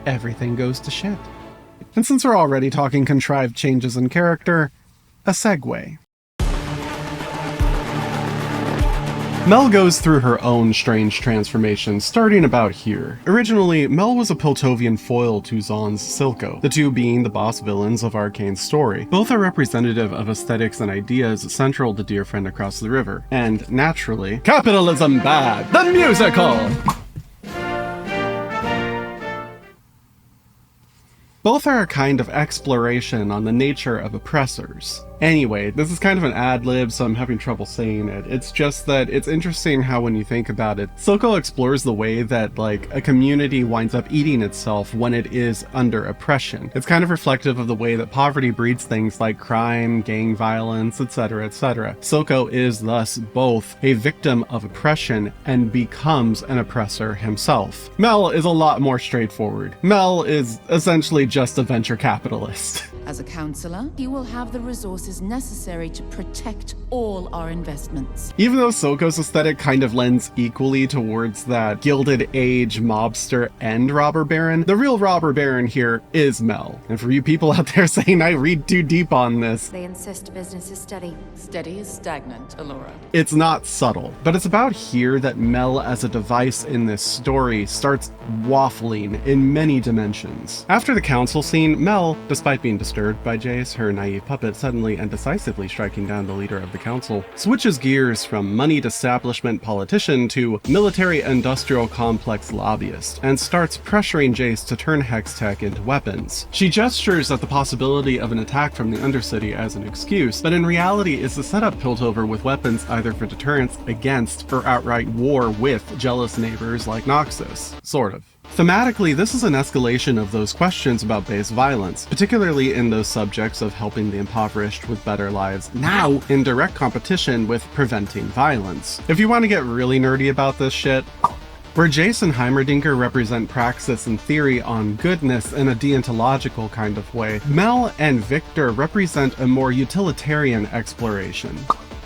everything goes to shit. And since we're already talking contrived changes in character, a segue. Mel goes through her own strange transformations, starting about here. Originally, Mel was a Piltovian foil to Zaun's Silco, the two being the boss villains of Arcane's story. Both are representative of aesthetics and ideas central to Dear Friend Across the River. And naturally, Capitalism Bad, the musical! Both are a kind of exploration on the nature of oppressors. Anyway, this is kind of an ad-lib, so I'm having trouble saying it. It's just that it's interesting how when you think about it, Silco explores the way that, like, a community winds up eating itself when it is under oppression. It's kind of reflective of the way that poverty breeds things like crime, gang violence, etc., etc. Silco is thus both a victim of oppression and becomes an oppressor himself. Mel is a lot more straightforward. Mel is essentially just a venture capitalist. As a counselor, you will have the resources necessary to protect all our investments. Even though Silco's aesthetic kind of lends equally towards that Gilded Age mobster and robber baron, the real robber baron here is Mel. And for you people out there saying I read too deep on this, They insist business is steady. Steady is stagnant, Allura. it's not subtle. But it's about here that Mel as a device in this story starts waffling in many dimensions. After the council scene, Mel, despite being disturbed by Jayce, her naive puppet suddenly and decisively striking down the leader of the council, switches gears from moneyed establishment politician to military-industrial complex lobbyist, and starts pressuring Jayce to turn Hex Tech into weapons. She gestures at the possibility of an attack from the Undercity as an excuse, but in reality is to set up Piltover with weapons either for deterrence against or outright war with jealous neighbors like Noxus. Sort of. Thematically, this is an escalation of those questions about base violence, particularly in those subjects of helping the impoverished with better lives, now in direct competition with preventing violence. If you want to get really nerdy about this shit, where Jayce and Heimerdinger represent praxis and theory on goodness in a deontological kind of way, Mel and Viktor represent a more utilitarian exploration.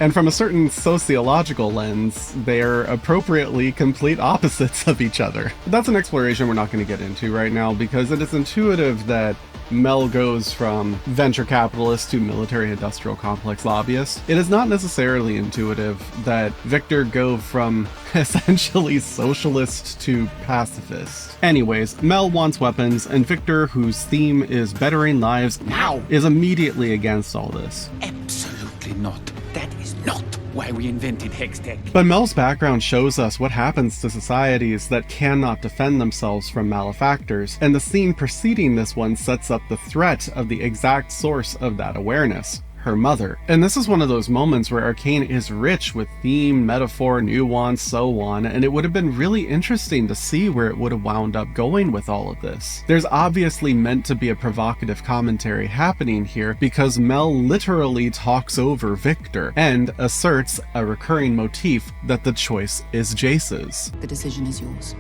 And from a certain sociological lens, they're appropriately complete opposites of each other. But that's an exploration we're not going to get into right now, because it is intuitive that Mel goes from venture capitalist to military-industrial complex lobbyist. It is not necessarily intuitive that Viktor go from essentially socialist to pacifist. Anyways, Mel wants weapons, and Viktor, whose theme is bettering lives now, is immediately against all this. Absolutely not. That is not why we invented Hextech. But Mel's background shows us what happens to societies that cannot defend themselves from malefactors, and the scene preceding this one sets up the threat of the exact source of that awareness. Her mother. And this is one of those moments where Arcane is rich with theme, metaphor, nuance, so on, and it would have been really interesting to see where it would have wound up going with all of this. There's obviously meant to be a provocative commentary happening here, because Mel literally talks over Viktor and asserts a recurring motif that the choice is Jayce's. The decision is yours.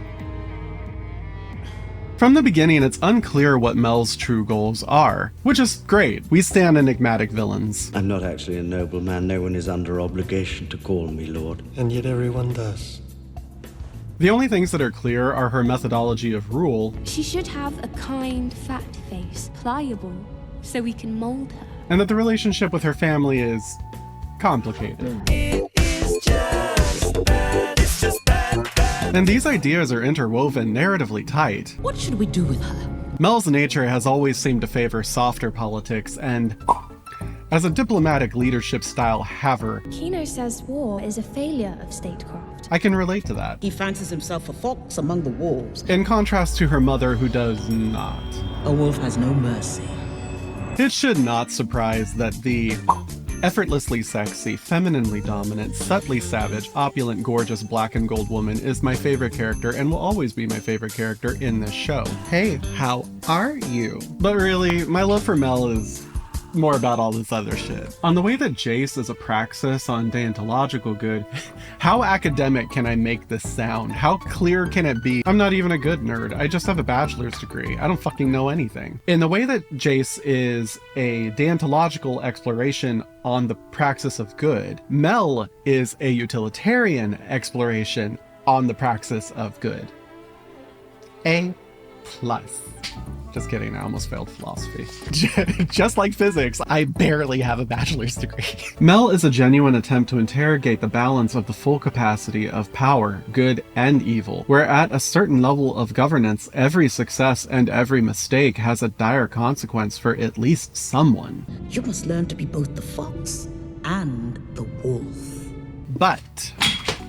From the beginning, it's unclear what Mel's true goals are, which is great. We stand enigmatic villains. I'm not actually a nobleman. No one is under obligation to call me lord. And yet everyone does. The only things that are clear are her methodology of rule. She should have a kind, fat face, pliable, so we can mold her. And that the relationship with her family is complicated. It is just bad. It's just bad, bad. And these ideas are interwoven narratively tight. What should we do with her? Mel's nature has always seemed to favor softer politics, and as a diplomatic leadership style haver, Kino says war is a failure of statecraft. I can relate to that. He fancies himself a fox among the wolves. In contrast to her mother, who does not. A wolf has no mercy. It should not surprise that the effortlessly sexy, femininely dominant, subtly savage, opulent, gorgeous black and gold woman is my favorite character and will always be my favorite character in this show. Hey, how are you? But really, my love for Mel is more about all this other shit. On the way that Jayce is a praxis on deontological good, how academic can I make this sound? How clear can it be? I'm not even a good nerd. I just have a bachelor's degree. I don't fucking know anything. In the way that Jayce is a deontological exploration on the praxis of good, Mel is a utilitarian exploration on the praxis of good. A+. Just kidding, I almost failed philosophy. Just like physics, I barely have a bachelor's degree. Mel is a genuine attempt to interrogate the balance of the full capacity of power, good and evil, where at a certain level of governance, every success and every mistake has a dire consequence for at least someone. You must learn to be both the fox and the wolf. But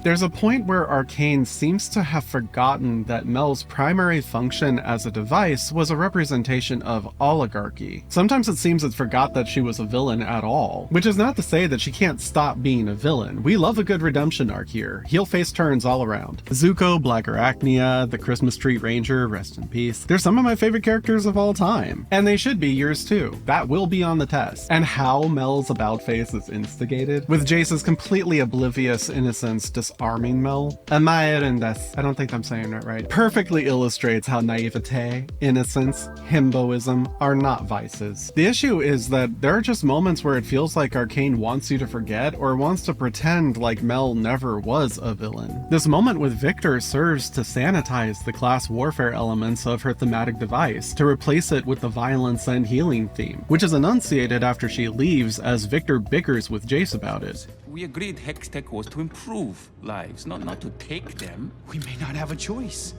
there's a point where Arcane seems to have forgotten that Mel's primary function as a device was a representation of oligarchy. Sometimes it seems it forgot that she was a villain at all, which is not to say that she can't stop being a villain. We love a good redemption arc here. Heel face turns all around. Zuko, Black Arachnia, the Christmas Tree Ranger, rest in peace. They're some of my favorite characters of all time. And they should be yours too. That will be on the test. And how Mel's about face is instigated, with Jayce's completely oblivious innocence disarming Mel. Amaerendes, I don't think I'm saying it right, perfectly illustrates how naivete, innocence, himboism are not vices. The issue is that there are just moments where it feels like Arcane wants you to forget or wants to pretend like Mel never was a villain. This moment with Viktor serves to sanitize the class warfare elements of her thematic device, to replace it with the violence and healing theme, which is enunciated after she leaves as Viktor bickers with Jayce about it. We agreed Hextech was to improve lives, not to take them. We may not have a choice.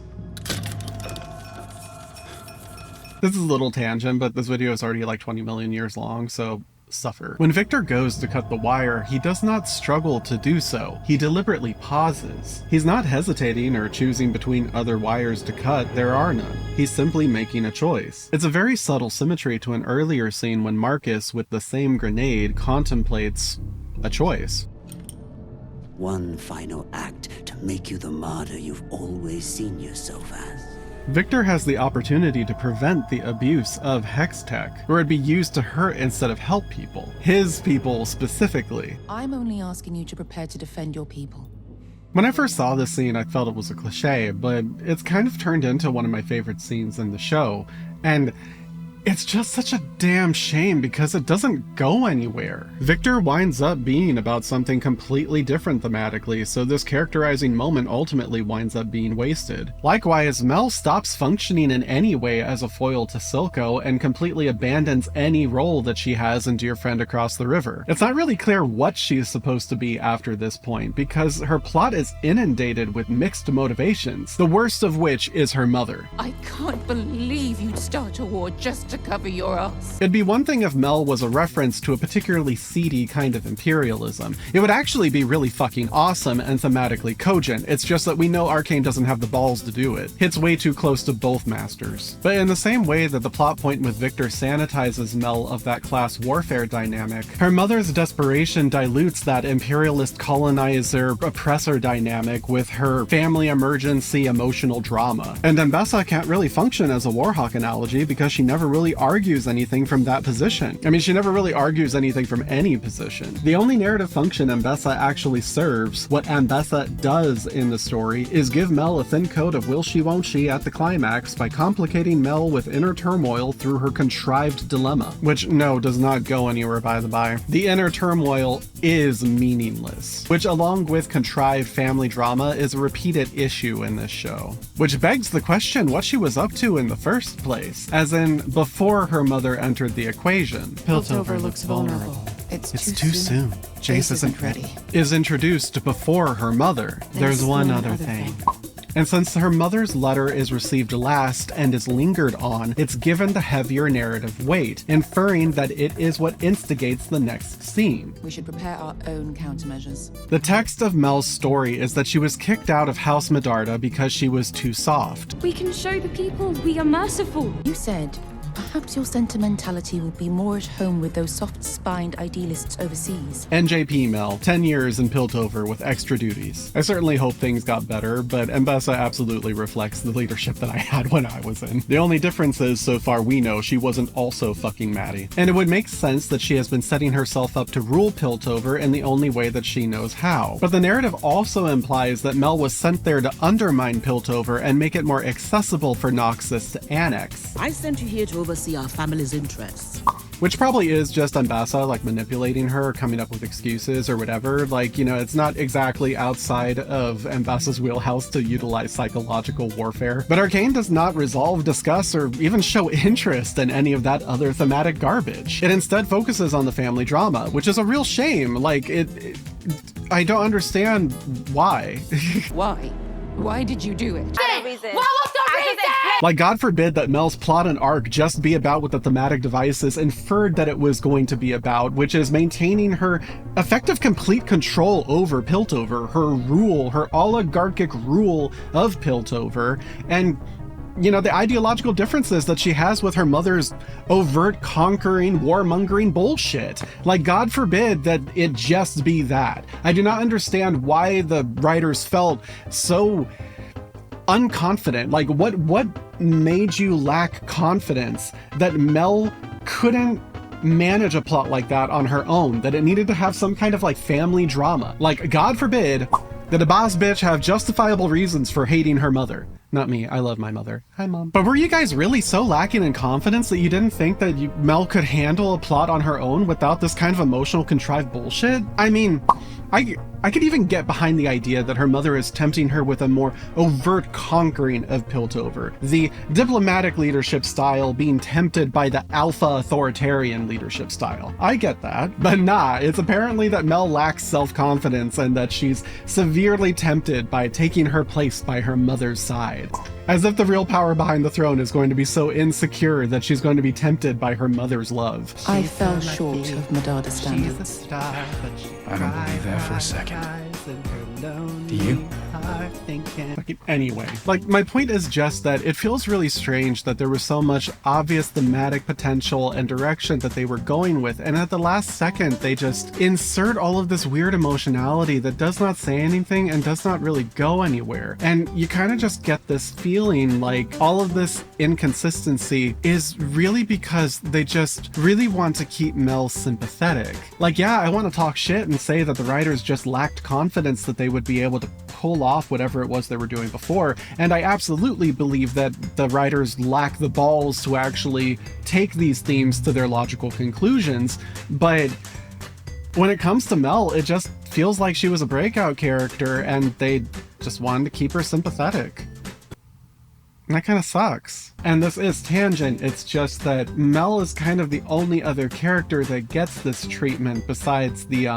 This is a little tangent, but this video is already like 20 million years long, so suffer. When Viktor goes to cut the wire, he does not struggle to do so. He deliberately pauses. He's not hesitating or choosing between other wires to cut. There are none. He's simply making a choice. It's a very subtle symmetry to an earlier scene when Marcus, with the same grenade, contemplates a choice. One final act to make you the martyr you've always seen yourself as. Viktor has the opportunity to prevent the abuse of Hextech, where it'd be used to hurt instead of help people. His people specifically. I'm only asking you to prepare to defend your people. When I first saw this scene, I felt it was a cliche, but it's kind of turned into one of my favorite scenes in the show, and it's just such a damn shame because it doesn't go anywhere. Viktor winds up being about something completely different thematically, so this characterizing moment ultimately winds up being wasted. Likewise, Mel stops functioning in any way as a foil to Silco and completely abandons any role that she has in Dear Friend Across the River. It's not really clear what she's supposed to be after this point because her plot is inundated with mixed motivations, the worst of which is her mother. I can't believe you'd start a war just to cover your ass. It'd be one thing if Mel was a reference to a particularly seedy kind of imperialism. It would actually be really fucking awesome and thematically cogent. It's just that we know Arcane doesn't have the balls to do it. Hits way too close to both masters. But in the same way that the plot point with Viktor sanitizes Mel of that class warfare dynamic, her mother's desperation dilutes that imperialist colonizer oppressor dynamic with her family emergency emotional drama. And Mbessa can't really function as a Warhawk analogy because she never really really argues anything from that position. I mean, she never really argues anything from any position. The only narrative function Ambessa actually serves, what Ambessa does in the story, is give Mel a thin coat of will she won't she at the climax by complicating Mel with inner turmoil through her contrived dilemma, which no, does not go anywhere by the by. The inner turmoil is meaningless, which along with contrived family drama is a repeated issue in this show. Which begs the question what she was up to in the first place, as in before her mother entered the equation. Piltover looks vulnerable. It's too soon. Jayce isn't ready. Is introduced before her mother. There's one other thing. And since her mother's letter is received last and is lingered on, it's given the heavier narrative weight, inferring that it is what instigates the next scene. We should prepare our own countermeasures. The text of Mel's story is that she was kicked out of House Medarda because she was too soft. We can show the people we are merciful. You said perhaps your sentimentality will be more at home with those soft-spined idealists overseas. NJP Mel, 10 years in Piltover with extra duties. I certainly hope things got better, but Ambessa absolutely reflects the leadership that I had when I was in. The only difference is, so far we know, she wasn't also fucking Maddie. And it would make sense that she has been setting herself up to rule Piltover in the only way that she knows how. But the narrative also implies that Mel was sent there to undermine Piltover and make it more accessible for Noxus to annex. I sent you here to oversee our family's interests. Which probably is just Ambessa, like, manipulating her, coming up with excuses or whatever. Like, you know, it's not exactly outside of Ambessa's wheelhouse to utilize psychological warfare. But Arcane does not resolve, discuss, or even show interest in any of that other thematic garbage. It instead focuses on the family drama, which is a real shame. Like, I don't understand why. Why? Why did you do it? What was the reason? Like, God forbid that Mel's plot and arc just be about what the thematic devices inferred that it was going to be about, which is maintaining her effective complete control over Piltover, her rule, her oligarchic rule of Piltover, and, you know, the ideological differences that she has with her mother's overt conquering, warmongering bullshit. Like, God forbid that it just be that. I do not understand why the writers felt so unconfident. Like, what made you lack confidence that Mel couldn't manage a plot like that on her own, that it needed to have some kind of, like, family drama? Like, God forbid that a boss bitch have justifiable reasons for hating her mother. Not me, I love my mother. Hi, Mom. But were you guys really so lacking in confidence that you didn't think that Mel could handle a plot on her own without this kind of emotional contrived bullshit? I mean, I could even get behind the idea that her mother is tempting her with a more overt conquering of Piltover, the diplomatic leadership style being tempted by the alpha authoritarian leadership style. I get that, but nah, it's apparently that Mel lacks self-confidence and that she's severely tempted by taking her place by her mother's side. As if the real power behind the throne is going to be so insecure that she's going to be tempted by her mother's love. I fell short of Medarda standards. I don't believe that for a second. Do you? Anyway, like, my point is just that it feels really strange that there was so much obvious thematic potential and direction that they were going with, and at the last second they just insert all of this weird emotionality that does not say anything and does not really go anywhere. And you kind of just get this feeling like all of this inconsistency is really because they just really want to keep Mel sympathetic. Like, yeah, I want to talk shit and say that the writers just lacked confidence that they would be able to pull off whatever it was they were doing before, and I absolutely believe that the writers lack the balls to actually take these themes to their logical conclusions, but when it comes to Mel, it just feels like she was a breakout character and they just wanted to keep her sympathetic. And that kind of sucks. And this is tangent, it's just that Mel is kind of the only other character that gets this treatment besides the,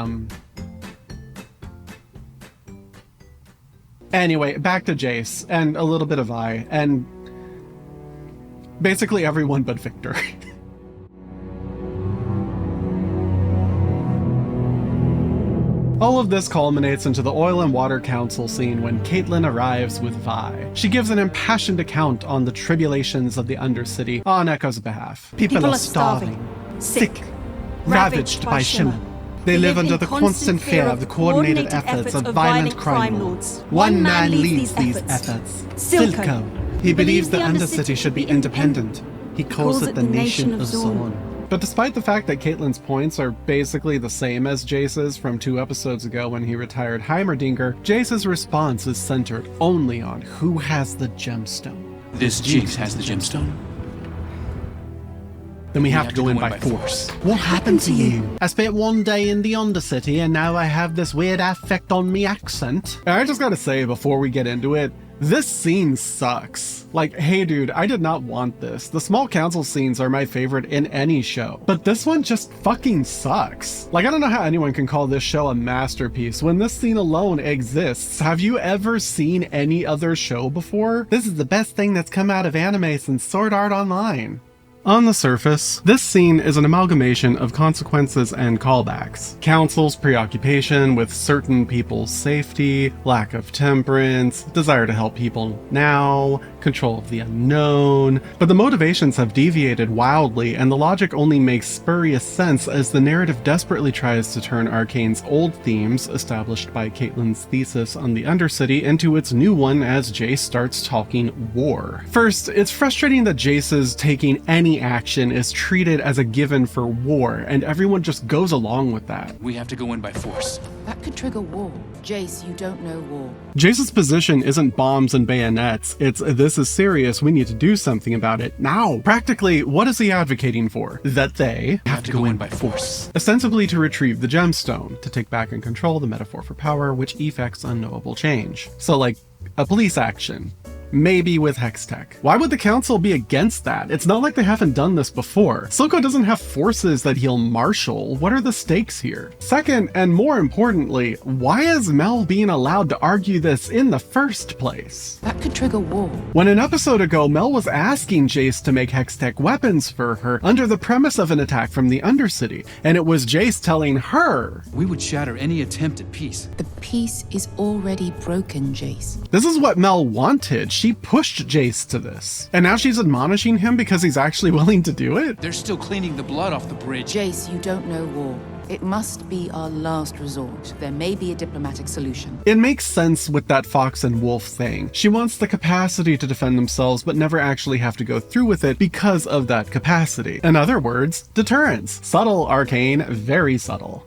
Anyway, back to Jayce, and a little bit of Vi, and basically everyone but Viktor. All of this culminates into the Oil and Water Council scene when Caitlyn arrives with Vi. She gives an impassioned account on the tribulations of the Undercity on Echo's behalf. People are starving, sick, ravaged by Shimmer. They live under the constant fear of the coordinated efforts of violent crime lords. One man leads these efforts, Silco. He believes the Undercity should be independent. He calls it the Nation of Zorn. But despite the fact that Caitlyn's points are basically the same as Jayce's from 2 episodes ago when he retired Heimerdinger, Jayce's response is centered only on who has the gemstone. This Jinx has the gemstone. Then we have to go in by force. What happened to you? I spent 1 day in the Undercity and now I have this weird affect on me accent. And I just gotta say before we get into it, this scene sucks. Like, hey dude, I did not want this. The small council scenes are my favorite in any show, but this one just fucking sucks. Like, I don't know how anyone can call this show a masterpiece when this scene alone exists. Have you ever seen any other show before? This is the best thing that's come out of anime since Sword Art Online. On the surface, this scene is an amalgamation of consequences and callbacks. Council's preoccupation with certain people's safety, lack of temperance, desire to help people now, control of the unknown, but the motivations have deviated wildly and the logic only makes spurious sense as the narrative desperately tries to turn Arcane's old themes, established by Caitlyn's thesis on the Undercity, into its new one as Jayce starts talking war. First, it's frustrating that Jayce's taking any action is treated as a given for war, and everyone just goes along with that. We have to go in by force. That could trigger war. Jayce, you don't know war. Jayce's position isn't bombs and bayonets, it's this is serious, we need to do something about it now. Practically, what is he advocating for? That they have to go in by force. Ostensibly to retrieve the gemstone, to take back and control the metaphor for power, which effects unknowable change. So like, a police action. Maybe with hex tech. Why would the council be against that? It's not like they haven't done this before. Silco doesn't have forces that he'll marshal. What are the stakes here? Second, and more importantly, why is Mel being allowed to argue this in the first place? That could trigger war. When an episode ago, Mel was asking Jayce to make hex tech weapons for her under the premise of an attack from the Undercity, and it was Jayce telling her, we would shatter any attempt at peace. The peace is already broken, Jayce. This is what Mel wanted. She pushed Jayce to this. And now she's admonishing him because he's actually willing to do it? They're still cleaning the blood off the bridge. Jayce, you don't know war. It must be our last resort. There may be a diplomatic solution. It makes sense with that fox and wolf thing. She wants the capacity to defend themselves but never actually have to go through with it because of that capacity. In other words, deterrence. Subtle, Arcane, very subtle.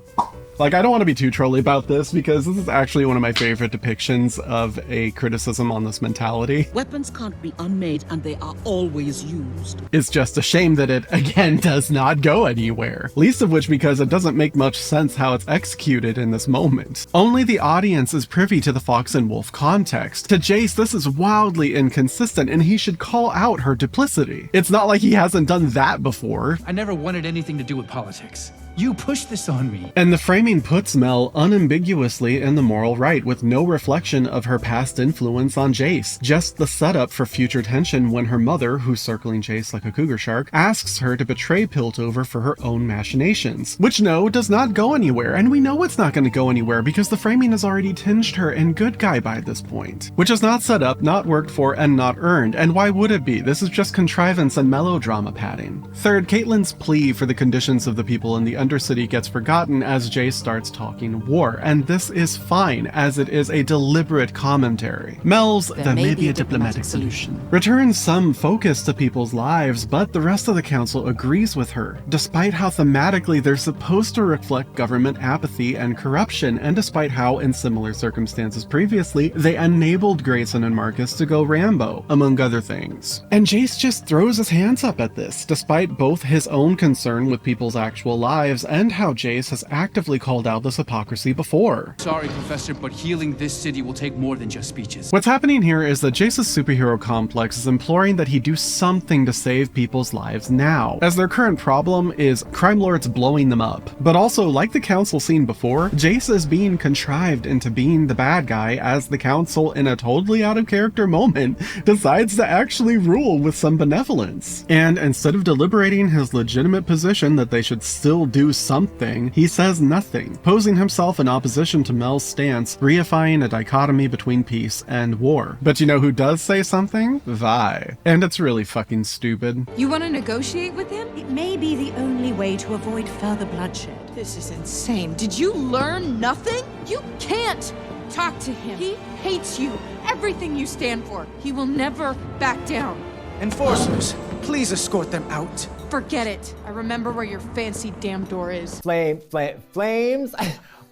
Like, I don't want to be too trolly about this because this is actually one of my favorite depictions of a criticism on this mentality. Weapons can't be unmade and they are always used. It's just a shame that it, again, does not go anywhere. Least of which because it doesn't make much sense how it's executed in this moment. Only the audience is privy to the fox and wolf context. To Jayce, this is wildly inconsistent and he should call out her duplicity. It's not like he hasn't done that before. I never wanted anything to do with politics. You pushed this on me. And the framing puts Mel unambiguously in the moral right with no reflection of her past influence on Jayce, just the setup for future tension when her mother, who's circling Jayce like a cougar shark, asks her to betray Piltover for her own machinations. Which no, does not go anywhere, and we know it's not going to go anywhere because the framing has already tinged her in good guy by this point. Which is not set up, not worked for, and not earned, and why would it be? This is just contrivance and melodrama padding. Third, Caitlyn's plea for the conditions of the people in the Undercity gets forgotten as Jayce starts talking war, and this is fine as it is a deliberate commentary. Mel's there may be a diplomatic solution returns some focus to people's lives, but the rest of the council agrees with her, despite how thematically they're supposed to reflect government apathy and corruption, and despite how, in similar circumstances previously, they enabled Grayson and Marcus to go Rambo, among other things. And Jayce just throws his hands up at this, despite both his own concern with people's actual lives and how Jayce has actively called out this hypocrisy before. Sorry, Professor, but healing this city will take more than just speeches. What's happening here is that Jayce's superhero complex is imploring that he do something to save people's lives now, as their current problem is crime lords blowing them up. But also, like the council scene before, Jayce is being contrived into being the bad guy as the council, in a totally out of character moment, decides to actually rule with some benevolence. And instead of deliberating his legitimate position that they should still do something, he says nothing, posing himself in opposition to Mel's stance, reifying a dichotomy between peace and war. But you know who does say something? Vi. And it's really fucking stupid. You want to negotiate with him? It may be the only way to avoid further bloodshed. This is insane. Did you learn nothing? You can't talk to him. He hates you, everything you stand for. He will never back down. Enforcers, Please escort them out. Forget it. I remember where your fancy damn door is. Flames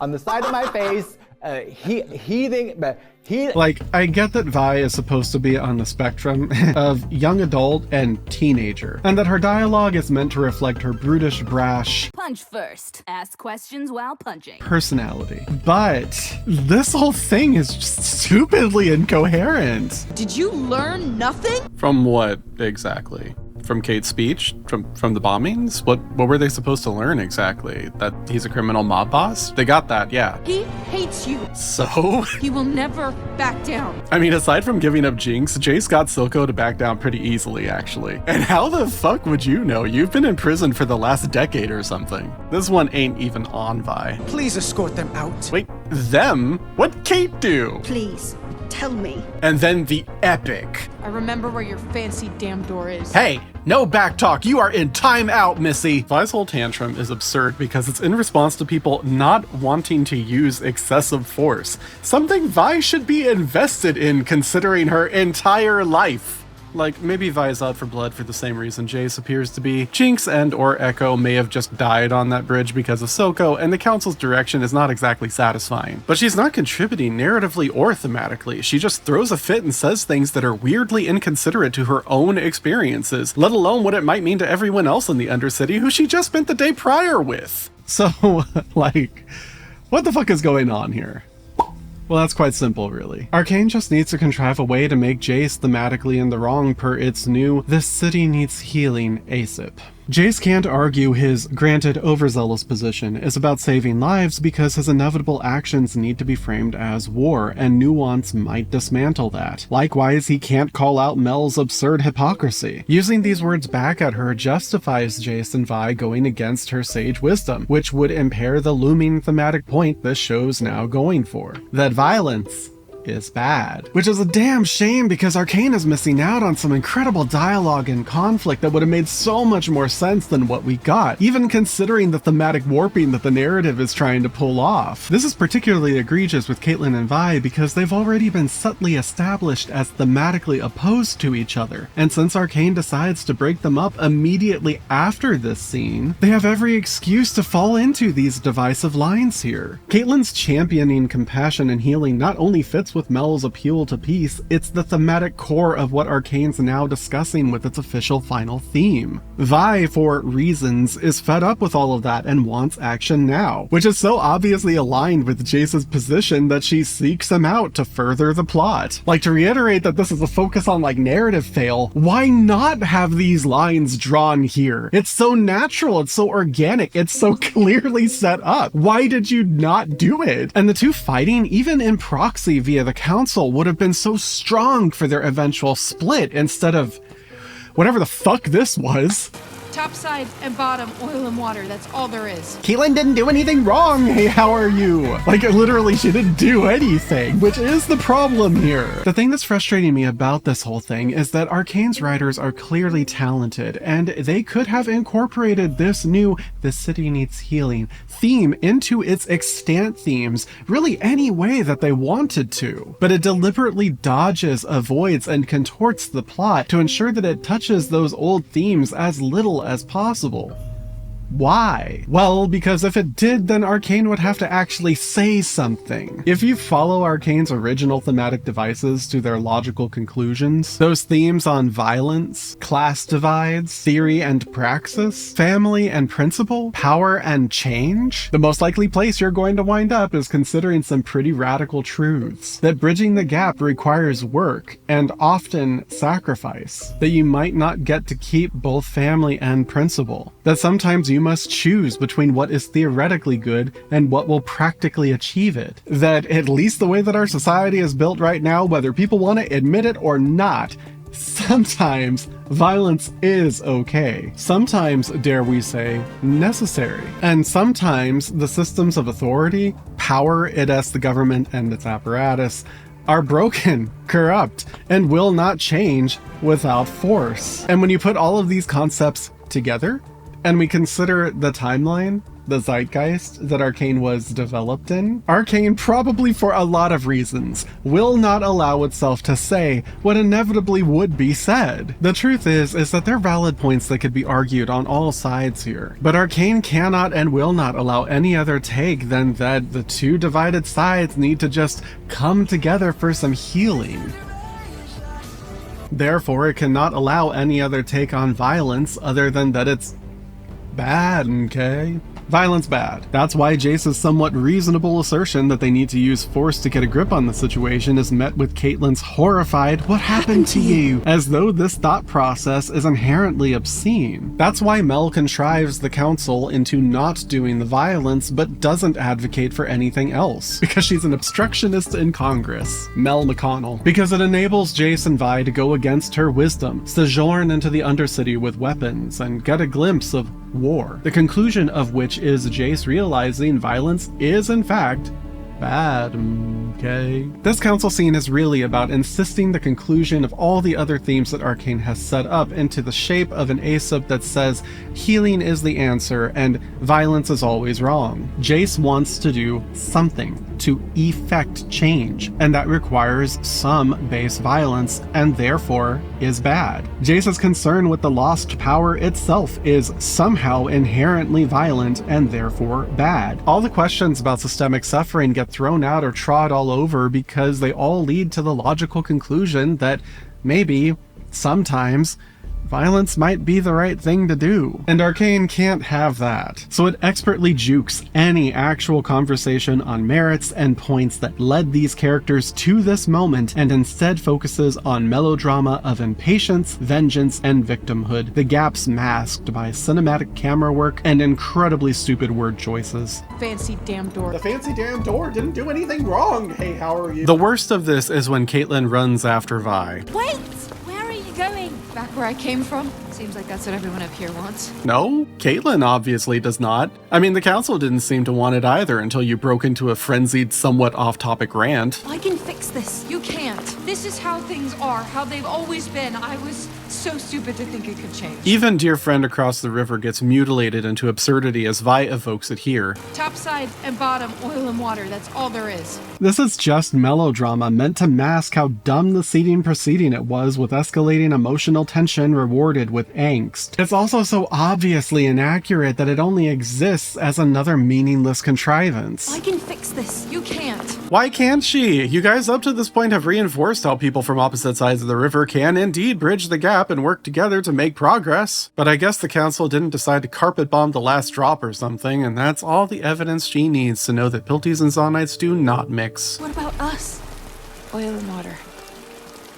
on the side of my face. Like, I get that Vi is supposed to be on the spectrum of young adult and teenager, and that her dialogue is meant to reflect her brutish, brash punch first, ask questions while punching personality. But this whole thing is just stupidly incoherent. Did you learn nothing? From what exactly? From Kate's speech? From the bombings? What were they supposed to learn exactly? That he's a criminal mob boss? They got that, yeah. He hates you. So? He will never back down. I mean, aside from giving up Jinx, Jayce got Silco to back down pretty easily, actually. And how the fuck would you know? You've been in prison for the last decade or something. This one ain't even on Vi. Please escort them out. Wait, them? What'd Kate do? Please, tell me. And then the epic. I remember where your fancy damn door is. Hey, no back talk. You are in timeout, Missy. Vi's whole tantrum is absurd because it's in response to people not wanting to use excessive force. Something Vi should be invested in considering her entire life. Like, maybe Vi is out for blood for the same reason Jayce appears to be. Jinx and or Echo may have just died on that bridge because of Silco, and the Council's direction is not exactly satisfying. But she's not contributing narratively or thematically. She just throws a fit and says things that are weirdly inconsiderate to her own experiences, let alone what it might mean to everyone else in the Undercity who she just spent the day prior with. So, like, what the fuck is going on here? Well, that's quite simple, really. Arcane just needs to contrive a way to make Jayce thematically in the wrong per its new "this city needs healing" ASAP. Jayce can't argue his, granted overzealous position is about saving lives because his inevitable actions need to be framed as war, and nuance might dismantle that. Likewise, he can't call out Mel's absurd hypocrisy. Using these words back at her justifies Jayce and Vi going against her sage wisdom, which would impair the looming thematic point this show's now going for. That violence is bad. Which is a damn shame because Arcane is missing out on some incredible dialogue and conflict that would have made so much more sense than what we got, even considering the thematic warping that the narrative is trying to pull off. This is particularly egregious with Caitlyn and Vi because they've already been subtly established as thematically opposed to each other, and since Arcane decides to break them up immediately after this scene, they have every excuse to fall into these divisive lines here. Caitlyn's championing compassion and healing not only fits with Mel's appeal to peace, it's the thematic core of what Arcane's now discussing with its official final theme. Vi, for reasons, is fed up with all of that and wants action now, which is so obviously aligned with Jayce's position that she seeks him out to further the plot. Like, to reiterate that this is a focus on, like, narrative fail, why not have these lines drawn here? It's so natural, it's so organic, it's so clearly set up. Why did you not do it? And the two fighting, even in proxy via the Council, would have been so strong for their eventual split instead of whatever the fuck this was. Top sides and bottom, oil and water, that's all there is. Caitlyn didn't do anything wrong, hey, how are you? Like, literally, she didn't do anything, which is the problem here. The thing that's frustrating me about this whole thing is that Arcane's writers are clearly talented, and they could have incorporated this new "the city needs healing" theme into its extant themes really any way that they wanted to. But it deliberately dodges, avoids, and contorts the plot to ensure that it touches those old themes as little as possible. Why? Well, because if it did, then Arcane would have to actually say something. If you follow Arcane's original thematic devices to their logical conclusions, those themes on violence, class divides, theory and praxis, family and principle, power and change, the most likely place you're going to wind up is considering some pretty radical truths. That bridging the gap requires work, and often sacrifice. That you might not get to keep both family and principle. That sometimes you must choose between what is theoretically good and what will practically achieve it. That at least the way that our society is built right now, whether people want to admit it or not, sometimes violence is okay. Sometimes, dare we say, necessary. And sometimes the systems of authority, power, i.e. the government and its apparatus, are broken, corrupt, and will not change without force. And when you put all of these concepts together, and we consider the timeline, the zeitgeist that Arcane was developed in. Arcane, probably for a lot of reasons, will not allow itself to say what inevitably would be said. The truth is that there are valid points that could be argued on all sides here, but Arcane cannot and will not allow any other take than that the two divided sides need to just come together for some healing. Therefore, it cannot allow any other take on violence other than that it's bad, okay? Violence bad. That's why Jayce's somewhat reasonable assertion that they need to use force to get a grip on the situation is met with Caitlyn's horrified, "What happened to you?" as though this thought process is inherently obscene. That's why Mel contrives the council into not doing the violence but doesn't advocate for anything else. Because she's an obstructionist in Congress. Mel McConnell. Because it enables Jayce and Vi to go against her wisdom, sojourn into the Undercity with weapons, and get a glimpse of war. The conclusion of which is Jayce realizing violence is in fact bad, okay? This council scene is really about insisting the conclusion of all the other themes that Arcane has set up into the shape of an aesop that says healing is the answer and violence is always wrong. Jayce wants to do something to effect change, and that requires some base violence and therefore is bad. Jayce's concern with the lost power itself is somehow inherently violent and therefore bad. All the questions about systemic suffering get thrown out or trod all over because they all lead to the logical conclusion that maybe, sometimes, violence might be the right thing to do. And Arcane can't have that. So it expertly jukes any actual conversation on merits and points that led these characters to this moment and instead focuses on melodrama of impatience, vengeance, and victimhood, the gaps masked by cinematic camera work and incredibly stupid word choices. Fancy damn door. The fancy damn door didn't do anything wrong. Hey, how are you? The worst of this is when Caitlyn runs after Vi. Wait! Where are you going? Back where I came from? Seems like that's what everyone up here wants. No, Caitlyn obviously does not. I mean, the council didn't seem to want it either until you broke into a frenzied, somewhat off-topic rant. I can fix this. You can't. This is how things are, how they've always been. I was so stupid to think it could change. Even dear friend across the river gets mutilated into absurdity as Vi evokes it here. Top side and bottom, oil and water, that's all there is. This is just melodrama meant to mask how dumb the seeding proceeding it was, with escalating emotional tension rewarded with angst. It's also so obviously inaccurate that it only exists as another meaningless contrivance. I can fix this. You can't. Why can't she? You guys up to this point have reinforced how people from opposite sides of the river can indeed bridge the gap and work together to make progress. But I guess the council didn't decide to carpet bomb the last drop or something, and that's all the evidence she needs to know that Pilties and Zonites do not mix. What about us? Oil and water.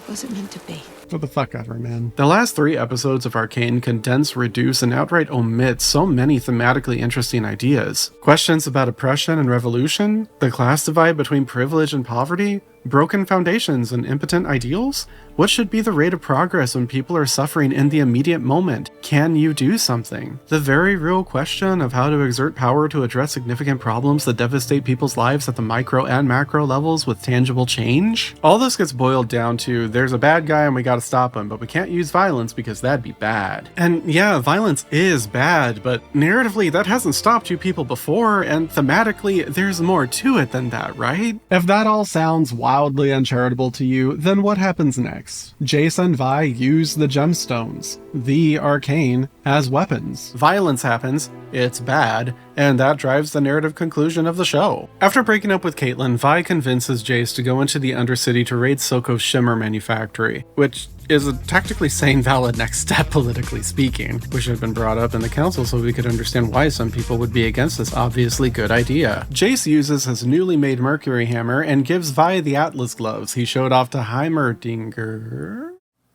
Was it meant to be? What the fuck ever, man. The last 3 episodes of Arcane condense, reduce, and outright omit so many thematically interesting ideas. Questions about oppression and revolution, the class divide between privilege and poverty, broken foundations and impotent ideals? What should be the rate of progress when people are suffering in the immediate moment? Can you do something? The very real question of how to exert power to address significant problems that devastate people's lives at the micro and macro levels with tangible change? All this gets boiled down to, there's a bad guy and we gotta stop him, but we can't use violence because that'd be bad. And yeah, violence is bad, but narratively that hasn't stopped you people before, and thematically there's more to it than that, right? If that all sounds wildly uncharitable to you, then what happens next? Jayce and Vi use the gemstones, the Arcane, as weapons. Violence happens, it's bad, and that drives the narrative conclusion of the show. After breaking up with Caitlyn, Vi convinces Jayce to go into the Undercity to raid Silco's Shimmer manufactory, which is a tactically sane, valid next step, politically speaking, which had been brought up in the council so we could understand why some people would be against this obviously good idea. Jayce uses his newly made Mercury hammer and gives Vi the Atlas gloves he showed off to Heimerdinger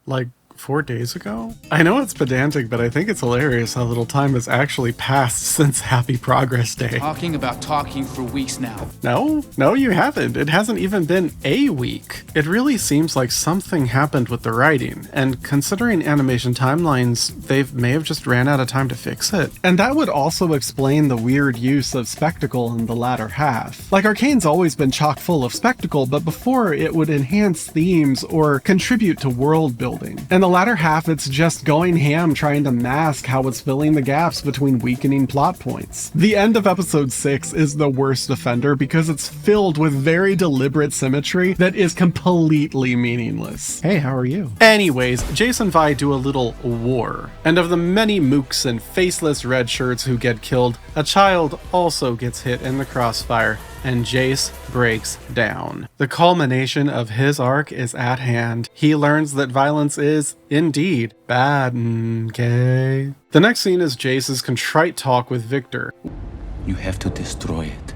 like 4 days ago? I know it's pedantic, but I think it's hilarious how little time has actually passed since Happy Progress Day. Talking about talking for weeks now. No, you haven't. It hasn't even been a week. It really seems like something happened with the writing, and considering animation timelines, they may have just ran out of time to fix it. And that would also explain the weird use of spectacle in the latter half. Like, Arcane's always been chock full of spectacle, but before it would enhance themes or contribute to world building. And In the latter half, it's just going ham trying to mask how it's filling the gaps between weakening plot points. The end of episode 6 is the worst offender because it's filled with very deliberate symmetry that is completely meaningless. Hey, how are you? Anyways, Jayce and Vi do a little war, and of the many mooks and faceless red shirts who get killed, a child also gets hit in the crossfire, and Jayce breaks down. The culmination of his arc is at hand. He learns that violence is, indeed, bad, okay? The next scene is Jayce's contrite talk with Viktor. You have to destroy it.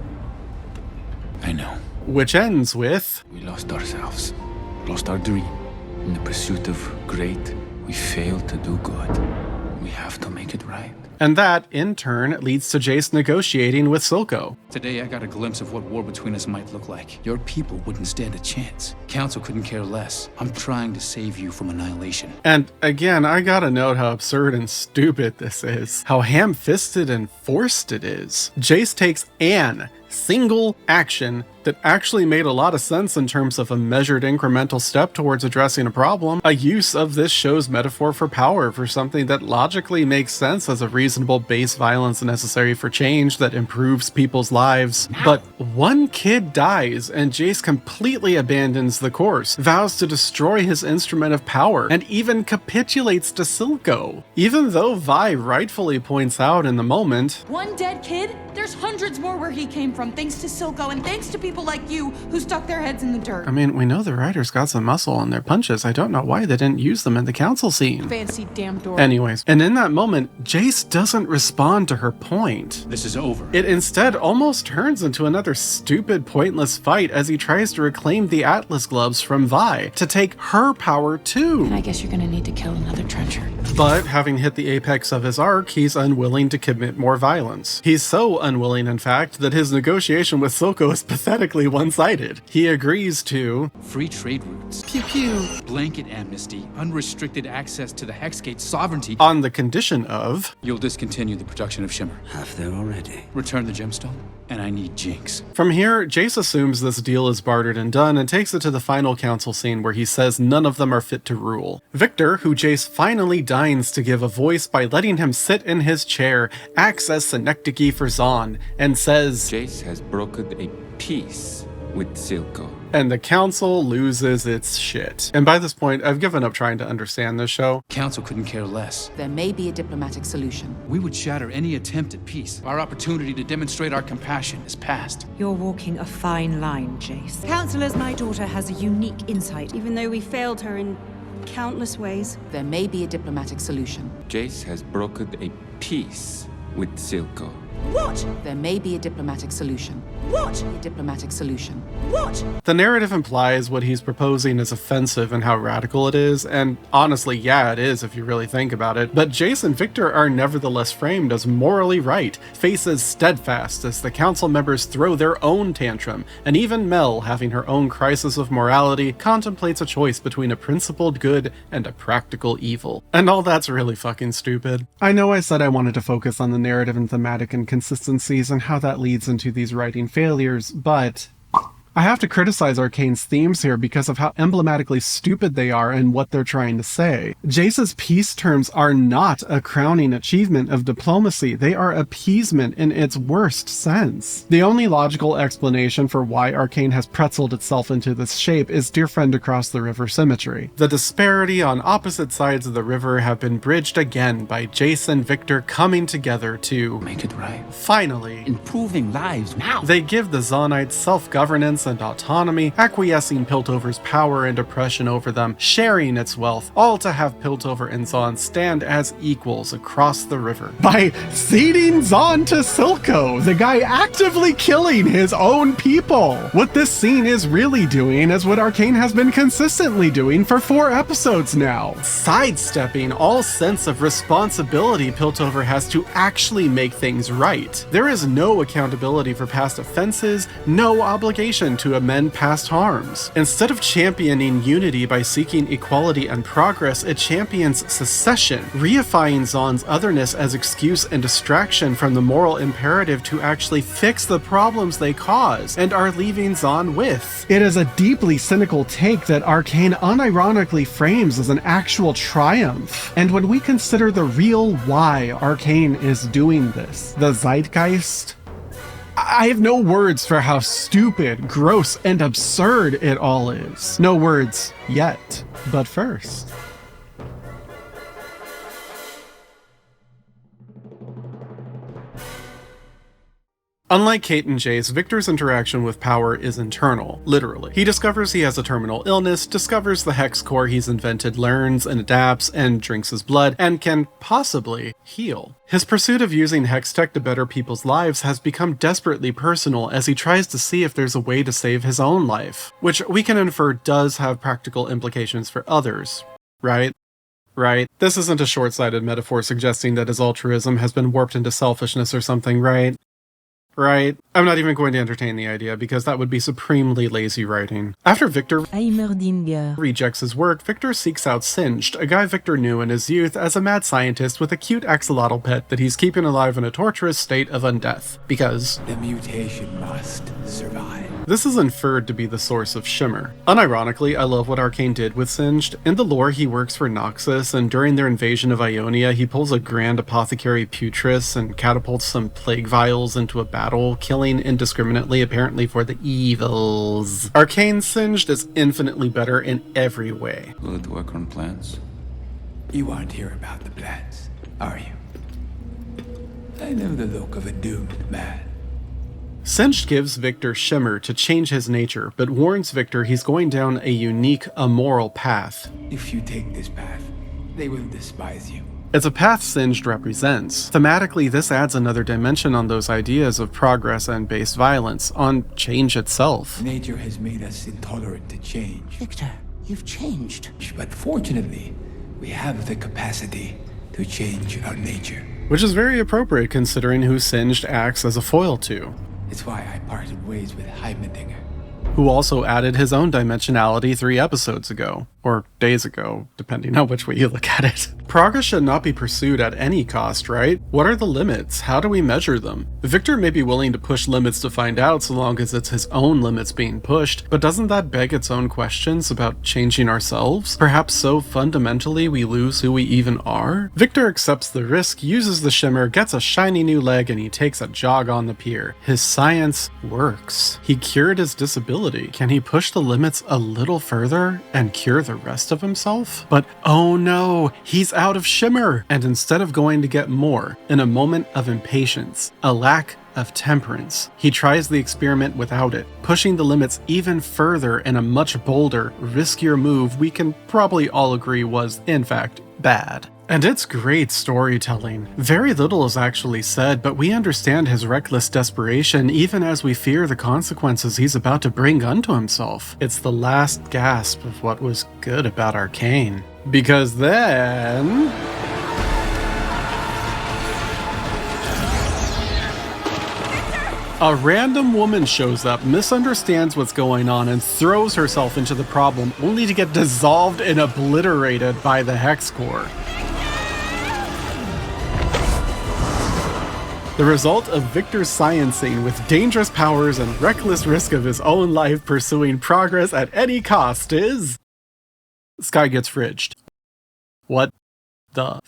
I know. Which ends with... We lost ourselves. Lost our dream. In the pursuit of great, we failed to do good. We have to make it right. And that, in turn, leads to Jayce negotiating with Silco. Today I got a glimpse of what war between us might look like. Your people wouldn't stand a chance. Council couldn't care less. I'm trying to save you from annihilation. And again, I gotta note how absurd and stupid this is. How ham-fisted and forced it is. Jayce takes an single action that actually made a lot of sense in terms of a measured incremental step towards addressing a problem, a use of this show's metaphor for power for something that logically makes sense as a reasonable base violence necessary for change that improves people's lives. But one kid dies and Jayce completely abandons the course, vows to destroy his instrument of power, and even capitulates to Silco. Even though Vi rightfully points out in the moment, one dead kid? There's hundreds more where he came from, thanks to Silco and thanks to people like you who stuck their heads in the dirt. I mean, we know the writers got some muscle in their punches. I don't know why they didn't use them in the council scene. Fancy damn door. Anyways, and in that moment, Jayce doesn't respond to her point. This is over. It instead almost turns into another stupid, pointless fight as he tries to reclaim the Atlas gloves from Vi to take her power too. And I guess you're gonna need to kill another trencher. But having hit the apex of his arc, he's unwilling to commit more violence. He's so unwilling, in fact, that his negotiation with Silco is pathetically one-sided. He agrees to free trade routes, pew pew, blanket amnesty, unrestricted access to the Hexgate sovereignty, on the condition of you'll discontinue the production of Shimmer. Have there already. Return the gemstone, and I need Jinx. From here, Jayce assumes this deal is bartered and done and takes it to the final council scene where he says none of them are fit to rule. Viktor, who Jayce finally deigns to give a voice by letting him sit in his chair, acts as synecdoche for Zahn and says, Jayce has brokered a peace with Silco. And the council loses its shit. And by this point, I've given up trying to understand this show. Council couldn't care less. There may be a diplomatic solution. We would shatter any attempt at peace. Our opportunity to demonstrate our compassion is past. You're walking a fine line, Jayce. Counselors, my daughter has a unique insight. Even though we failed her in countless ways. There may be a diplomatic solution. Jayce has brokered a peace with Silco. What? There may be a diplomatic solution. What? A diplomatic solution. What? The narrative implies what he's proposing is offensive and how radical it is, and honestly, yeah, it is if you really think about it, but Jayce and Viktor are nevertheless framed as morally right, faces steadfast as the council members throw their own tantrum, and even Mel, having her own crisis of morality, contemplates a choice between a principled good and a practical evil. And all that's really fucking stupid. I know I said I wanted to focus on the narrative and thematic inconsistencies and how that leads into these writing failures, but I have to criticize Arcane's themes here because of how emblematically stupid they are and what they're trying to say. Jayce's peace terms are not a crowning achievement of diplomacy, they are appeasement in its worst sense. The only logical explanation for why Arcane has pretzeled itself into this shape is Dear Friend Across the River symmetry. The disparity on opposite sides of the river have been bridged again by Jayce and Viktor coming together to make it right. Finally, improving lives now. They give the Zahnites self-governance and autonomy, acquiescing Piltover's power and oppression over them, sharing its wealth, all to have Piltover and Zahn stand as equals across the river. By ceding Zahn to Silco, the guy actively killing his own people. What this scene is really doing is what Arcane has been consistently doing for 4 episodes now. Sidestepping all sense of responsibility Piltover has to actually make things right. There is no accountability for past offenses, no obligation trying to amend past harms. Instead of championing unity by seeking equality and progress, it champions secession, reifying Zaun's otherness as excuse and distraction from the moral imperative to actually fix the problems they cause and are leaving Zaun with. It is a deeply cynical take that Arcane unironically frames as an actual triumph. And when we consider the real why Arcane is doing this, the zeitgeist, I have no words for how stupid, gross, and absurd it all is. No words yet, but first. Unlike Kate and Jayce, Viktor's interaction with power is internal, literally. He discovers he has a terminal illness, discovers the hex core he's invented, learns and adapts, and drinks his blood, and can possibly heal. His pursuit of using hex tech to better people's lives has become desperately personal as he tries to see if there's a way to save his own life, which we can infer does have practical implications for others, right? Right? This isn't a short-sighted metaphor suggesting that his altruism has been warped into selfishness or something, right? Right? I'm not even going to entertain the idea because that would be supremely lazy writing. After Viktor rejects his work, Viktor seeks out Singed, a guy Viktor knew in his youth as a mad scientist with a cute axolotl pet that he's keeping alive in a torturous state of undeath. Because the mutation must survive. This is inferred to be the source of Shimmer. Unironically, I love what Arcane did with Singed. In the lore, he works for Noxus, and during their invasion of Ionia, he pulls a Grand Apothecary Putris and catapults some plague vials into a battle, killing indiscriminately apparently for the evils. Arcane Singed is infinitely better in every way. Will it work on plants? You aren't here about the plants, are you? I know the look of a doomed man. Singed gives Viktor Shimmer to change his nature, but warns Viktor he's going down a unique, immoral path. If you take this path, they will despise you. It's a path Singed represents. Thematically, this adds another dimension on those ideas of progress and base violence, on change itself. Nature has made us intolerant to change. Viktor, you've changed. But fortunately, we have the capacity to change our nature. Which is very appropriate considering who Singed acts as a foil to. It's why I parted ways with Heimerdinger, who also added his own dimensionality 3 episodes ago, or days ago, depending on which way you look at it. Progress should not be pursued at any cost, right? What are the limits? How do we measure them? Viktor may be willing to push limits to find out so long as it's his own limits being pushed, but doesn't that beg its own questions about changing ourselves? Perhaps so fundamentally we lose who we even are? Viktor accepts the risk, uses the Shimmer, gets a shiny new leg, and he takes a jog on the pier. His science works. He cured his disability. Can he push the limits a little further and cure the rest of himself? But oh no, he's out of Shimmer! And instead of going to get more, in a moment of impatience, a lack of temperance, he tries the experiment without it, pushing the limits even further in a much bolder, riskier move we can probably all agree was, in fact, bad. And it's great storytelling. Very little is actually said, but we understand his reckless desperation even as we fear the consequences he's about to bring unto himself. It's the last gasp of what was good about Arcane. Because then... a random woman shows up, misunderstands what's going on, and throws herself into the problem, only to get dissolved and obliterated by the Hex Core. The result of Viktor's sciencing with dangerous powers and reckless risk of his own life pursuing progress at any cost is... Sky gets fridged. What the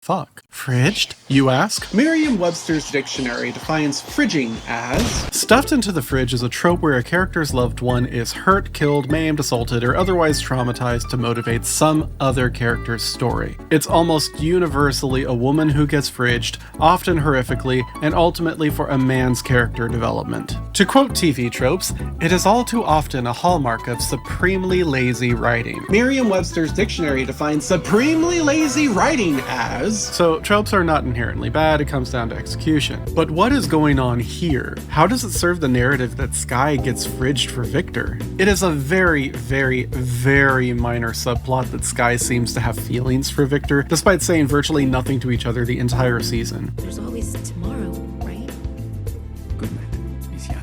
fuck? Fridged, you ask? Merriam-Webster's dictionary defines fridging as... stuffed into the fridge is a trope where a character's loved one is hurt, killed, maimed, assaulted, or otherwise traumatized to motivate some other character's story. It's almost universally a woman who gets fridged, often horrifically, and ultimately for a man's character development. To quote TV tropes, it is all too often a hallmark of supremely lazy writing. Merriam-Webster's dictionary defines supremely lazy writing as... so tropes are not inherently bad, it comes down to execution. But what is going on here? How does it serve the narrative that Sky gets fridged for Viktor? It is a very, very, very minor subplot that Sky seems to have feelings for Viktor, despite saying virtually nothing to each other the entire season. There's always tomorrow, right? Good night, Lucian.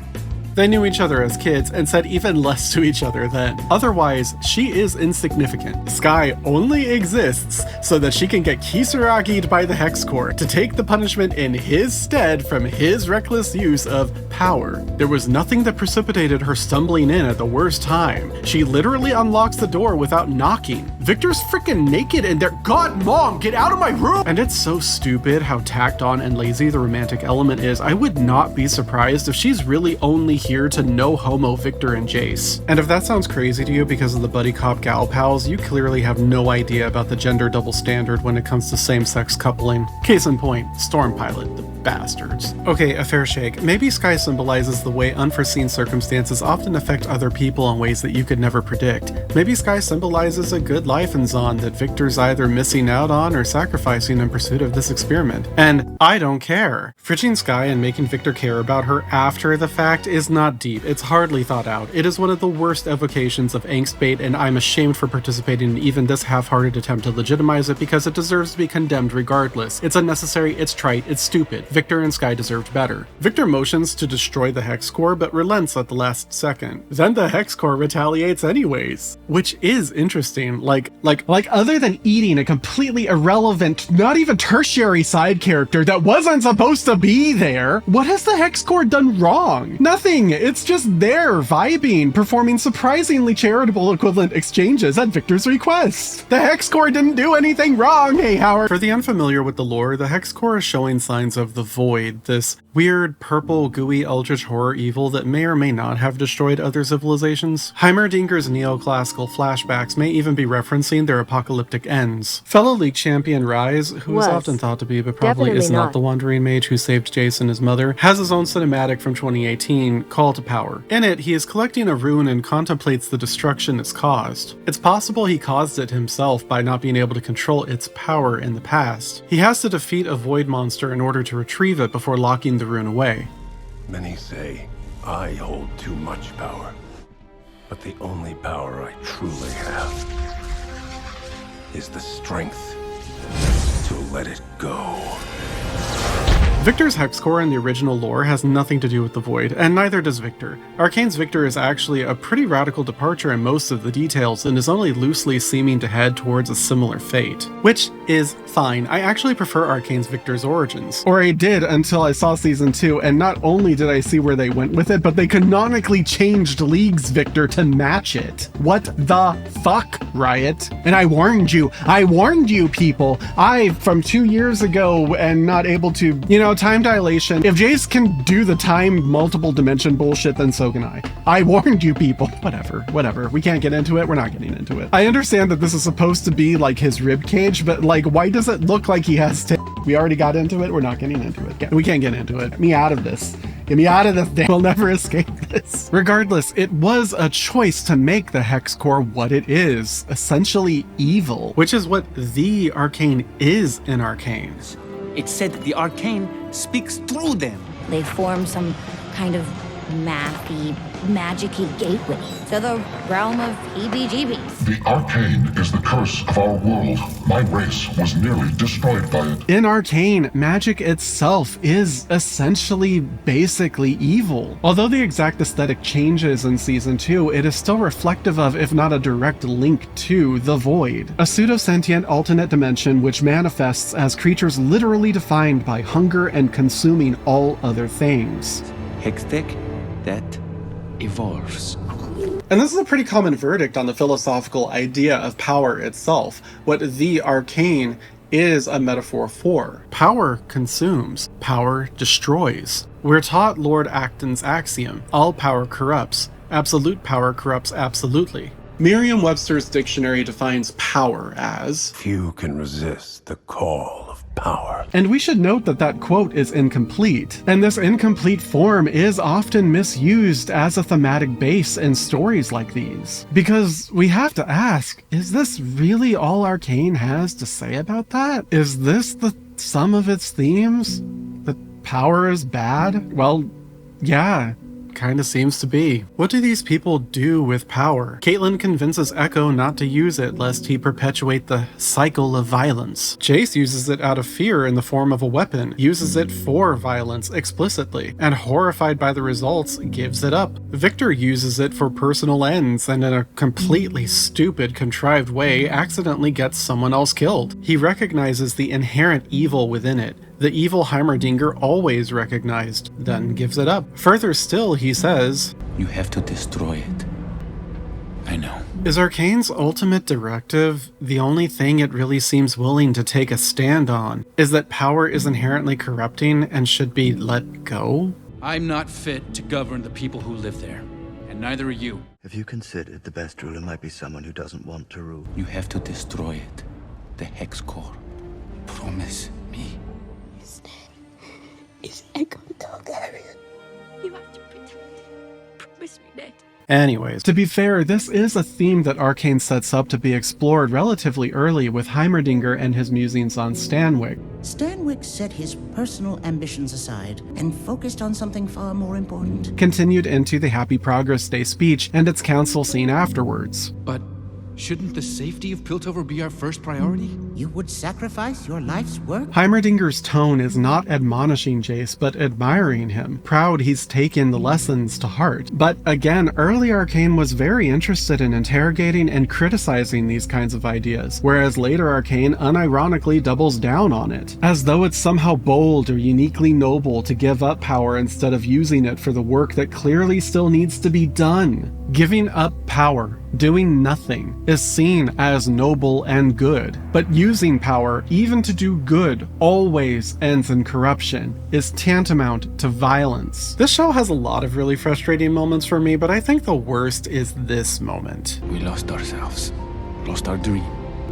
They knew each other as kids and said even less to each other then. Otherwise, she is insignificant. Sky only exists so that she can get Kisaragi'd by the Hex Core to take the punishment in his stead from his reckless use of power. There was nothing that precipitated her stumbling in at the worst time. She literally unlocks the door without knocking. Viktor's freaking naked in there. God, Mom, get out of my room! And it's so stupid how tacked on and lazy the romantic element is. I would not be surprised if she's really only here to no homo Viktor and Jayce. And if that sounds crazy to you because of the buddy cop gal pals, you clearly have no idea about the gender double standard when it comes to same-sex coupling. Case in point, Storm Pilot, the bastards. Okay, a fair shake. Maybe Sky symbolizes the way unforeseen circumstances often affect other people in ways that you could never predict. Maybe Sky symbolizes a good life in Zaun that Viktor's either missing out on or sacrificing in pursuit of this experiment. And I don't care. Fridging Sky and making Viktor care about her after the fact is not deep. It's hardly thought out. It is one of the worst evocations of angst bait, and I'm ashamed for participating in even this half-hearted attempt to legitimize it because it deserves to be condemned regardless. It's unnecessary, it's trite, it's stupid. Viktor and Sky deserved better. Viktor motions to destroy the Hex Core, but relents at the last second. Then the Hex Core retaliates anyways. Which is interesting. Like other than eating a completely irrelevant, not even tertiary side character that wasn't supposed to be there, what has the Hex Core done wrong? Nothing. It's just there, vibing, performing surprisingly charitable equivalent exchanges at Viktor's request. The Hex Core didn't do anything wrong, hey Howard. For the unfamiliar with the lore, the Hex Core is showing signs of the Void, this weird, purple, gooey, eldritch horror evil that may or may not have destroyed other civilizations. Heimerdinger's neoclassical flashbacks may even be referencing their apocalyptic ends. Fellow League champion Rise, who is often thought to be, but probably is not the wandering mage who saved Jayce and his mother, has his own cinematic from 2018, Call to Power. In it, he is collecting a rune and contemplates the destruction it's caused. It's possible he caused it himself by not being able to control its power in the past. He has to defeat a void monster in order to retrieve it before locking the rune away. Many say I hold too much power, but the only power I truly have is the strength to let it go. Viktor's Hex Core in the original lore has nothing to do with the Void, and neither does Viktor. Arcane's Viktor is actually a pretty radical departure in most of the details and is only loosely seeming to head towards a similar fate. Which is fine. I actually prefer Arcane's Viktor's origins. Or I did until I saw Season 2, and not only did I see where they went with it, but they canonically changed League's Viktor to match it. What the fuck, Riot? And I warned you people. From 2 years ago and not able to, time dilation. If Jayce can do the time multiple dimension bullshit, then so can I. I warned you people. Whatever. We can't get into it. We're not getting into it. I understand that this is supposed to be like his rib cage, but like, why does it look like he has We already got into it. We're not getting into it. We can't get into it. Get me out of this. Get me out of this. We'll never escape this. Regardless, it was a choice to make the Hex Core what it is, essentially evil, which is what the Arcane is in Arcane. It's said that the Arcane speaks through them. They form some kind of mathy, magic-y gateway to the realm of heebie-jeebies. The Arcane is the curse of our world. My race was nearly destroyed by it. In Arcane, magic itself is essentially basically evil. Although the exact aesthetic changes in Season 2, it is still reflective of, if not a direct link to, the Void. A pseudo-sentient alternate dimension which manifests as creatures literally defined by hunger and consuming all other things. Hextech that evolves. And this is a pretty common verdict on the philosophical idea of power itself. What the Arcane is a metaphor for. Power consumes. Power destroys. We're taught Lord Acton's axiom, all power corrupts. Absolute power corrupts absolutely. Merriam-Webster's dictionary defines power as few can resist the call of power. And we should note that that quote is incomplete, and this incomplete form is often misused as a thematic base in stories like these. Because we have to ask, is this really all Arcane has to say about that? Is this the sum of its themes? That power is bad? Well, yeah, kinda seems to be. What do these people do with power? Caitlyn convinces Echo not to use it lest he perpetuate the cycle of violence. Jayce uses it out of fear in the form of a weapon, uses it for violence explicitly, and horrified by the results, gives it up. Viktor uses it for personal ends and in a completely stupid, contrived way accidentally gets someone else killed. He recognizes the inherent evil within it, the evil Heimerdinger always recognized, then gives it up. Further still, he says, "You have to destroy it." I know. Is Arcane's ultimate directive the only thing it really seems willing to take a stand on? Is that power is inherently corrupting and should be let go? I'm not fit to govern the people who live there, and neither are you. Have you considered the best ruler might be someone who doesn't want to rule? You have to destroy it. The Hex Core. Promise me. Is Aegon Targaryen. You have to protect it. Promise me, Ned. Anyways, to be fair, this is a theme that Arcane sets up to be explored relatively early with Heimerdinger and his musings on Stanwyck. Stanwyck set his personal ambitions aside and focused on something far more important. Continued into the Happy Progress Day speech and its council scene afterwards. But shouldn't the safety of Piltover be our first priority? You would sacrifice your life's work? Heimerdinger's tone is not admonishing Jayce, but admiring him, proud he's taken the lessons to heart. But again, early Arcane was very interested in interrogating and criticizing these kinds of ideas, whereas later Arcane unironically doubles down on it, as though it's somehow bold or uniquely noble to give up power instead of using it for the work that clearly still needs to be done. Giving up power, doing nothing, is seen as noble and good, but using power, even to do good, always ends in corruption, is tantamount to violence. This show has a lot of really frustrating moments for me, but I think the worst is this moment. We lost ourselves, lost our dream.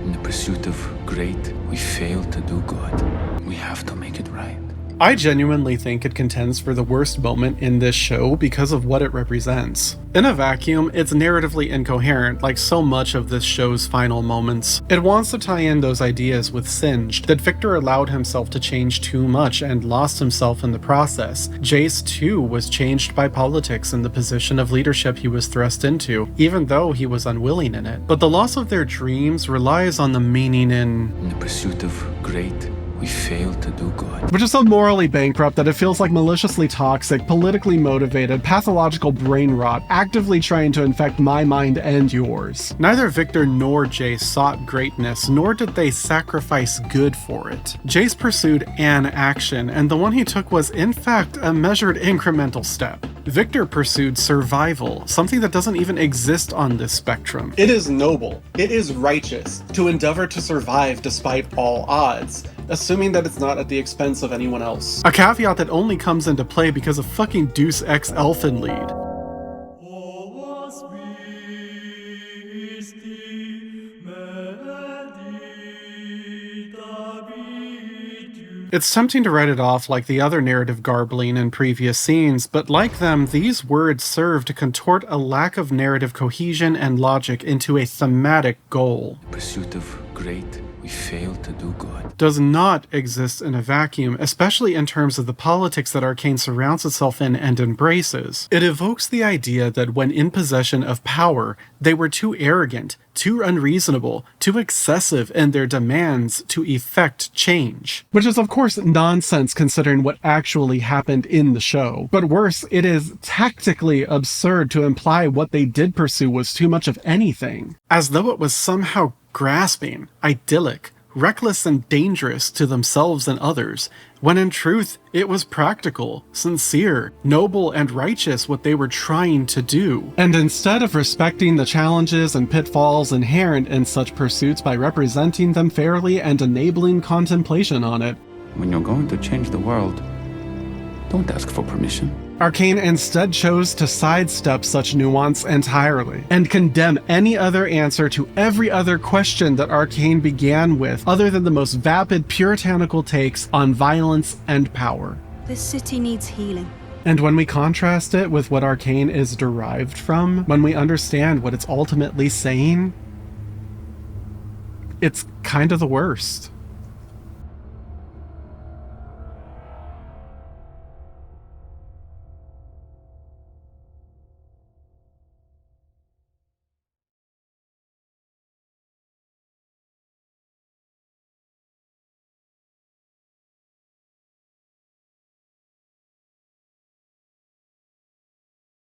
In the pursuit of great, we failed to do good. We have to make it right. I genuinely think it contends for the worst moment in this show because of what it represents. In a vacuum, it's narratively incoherent, like so much of this show's final moments. It wants to tie in those ideas with Singed, that Viktor allowed himself to change too much and lost himself in the process. Jayce, too, was changed by politics and the position of leadership he was thrust into, even though he was unwilling in it. But the loss of their dreams relies on the meaning in the pursuit of great, we failed to do good. Which is so morally bankrupt that it feels like maliciously toxic, politically motivated, pathological brain rot, actively trying to infect my mind and yours. Neither Viktor nor Jayce sought greatness, nor did they sacrifice good for it. Jayce pursued an action, and the one he took was in fact a measured incremental step. Viktor pursued survival, something that doesn't even exist on this spectrum. It is noble, it is righteous, to endeavor to survive despite all odds, assuming that it's not at the expense of anyone else. A caveat that only comes into play because of fucking Deus Ex Elfenlied. It's tempting to write it off like the other narrative garbling in previous scenes, but like them, these words serve to contort a lack of narrative cohesion and logic into a thematic goal. Pursuit of great, we failed to do good. Does not exist in a vacuum, especially in terms of the politics that Arcane surrounds itself in and embraces. It evokes the idea that when in possession of power, they were too arrogant, too unreasonable, too excessive in their demands to effect change. Which is of course nonsense considering what actually happened in the show. But worse, it is tactically absurd to imply what they did pursue was too much of anything, as though it was somehow grasping, idyllic, reckless and dangerous to themselves and others, when in truth it was practical, sincere, noble and righteous what they were trying to do. And instead of respecting the challenges and pitfalls inherent in such pursuits by representing them fairly and enabling contemplation on it, when you're going to change the world, don't ask for permission. Arcane instead chose to sidestep such nuance entirely, and condemn any other answer to every other question that Arcane began with, other than the most vapid, puritanical takes on violence and power. This city needs healing. And when we contrast it with what Arcane is derived from, when we understand what it's ultimately saying, it's kind of the worst.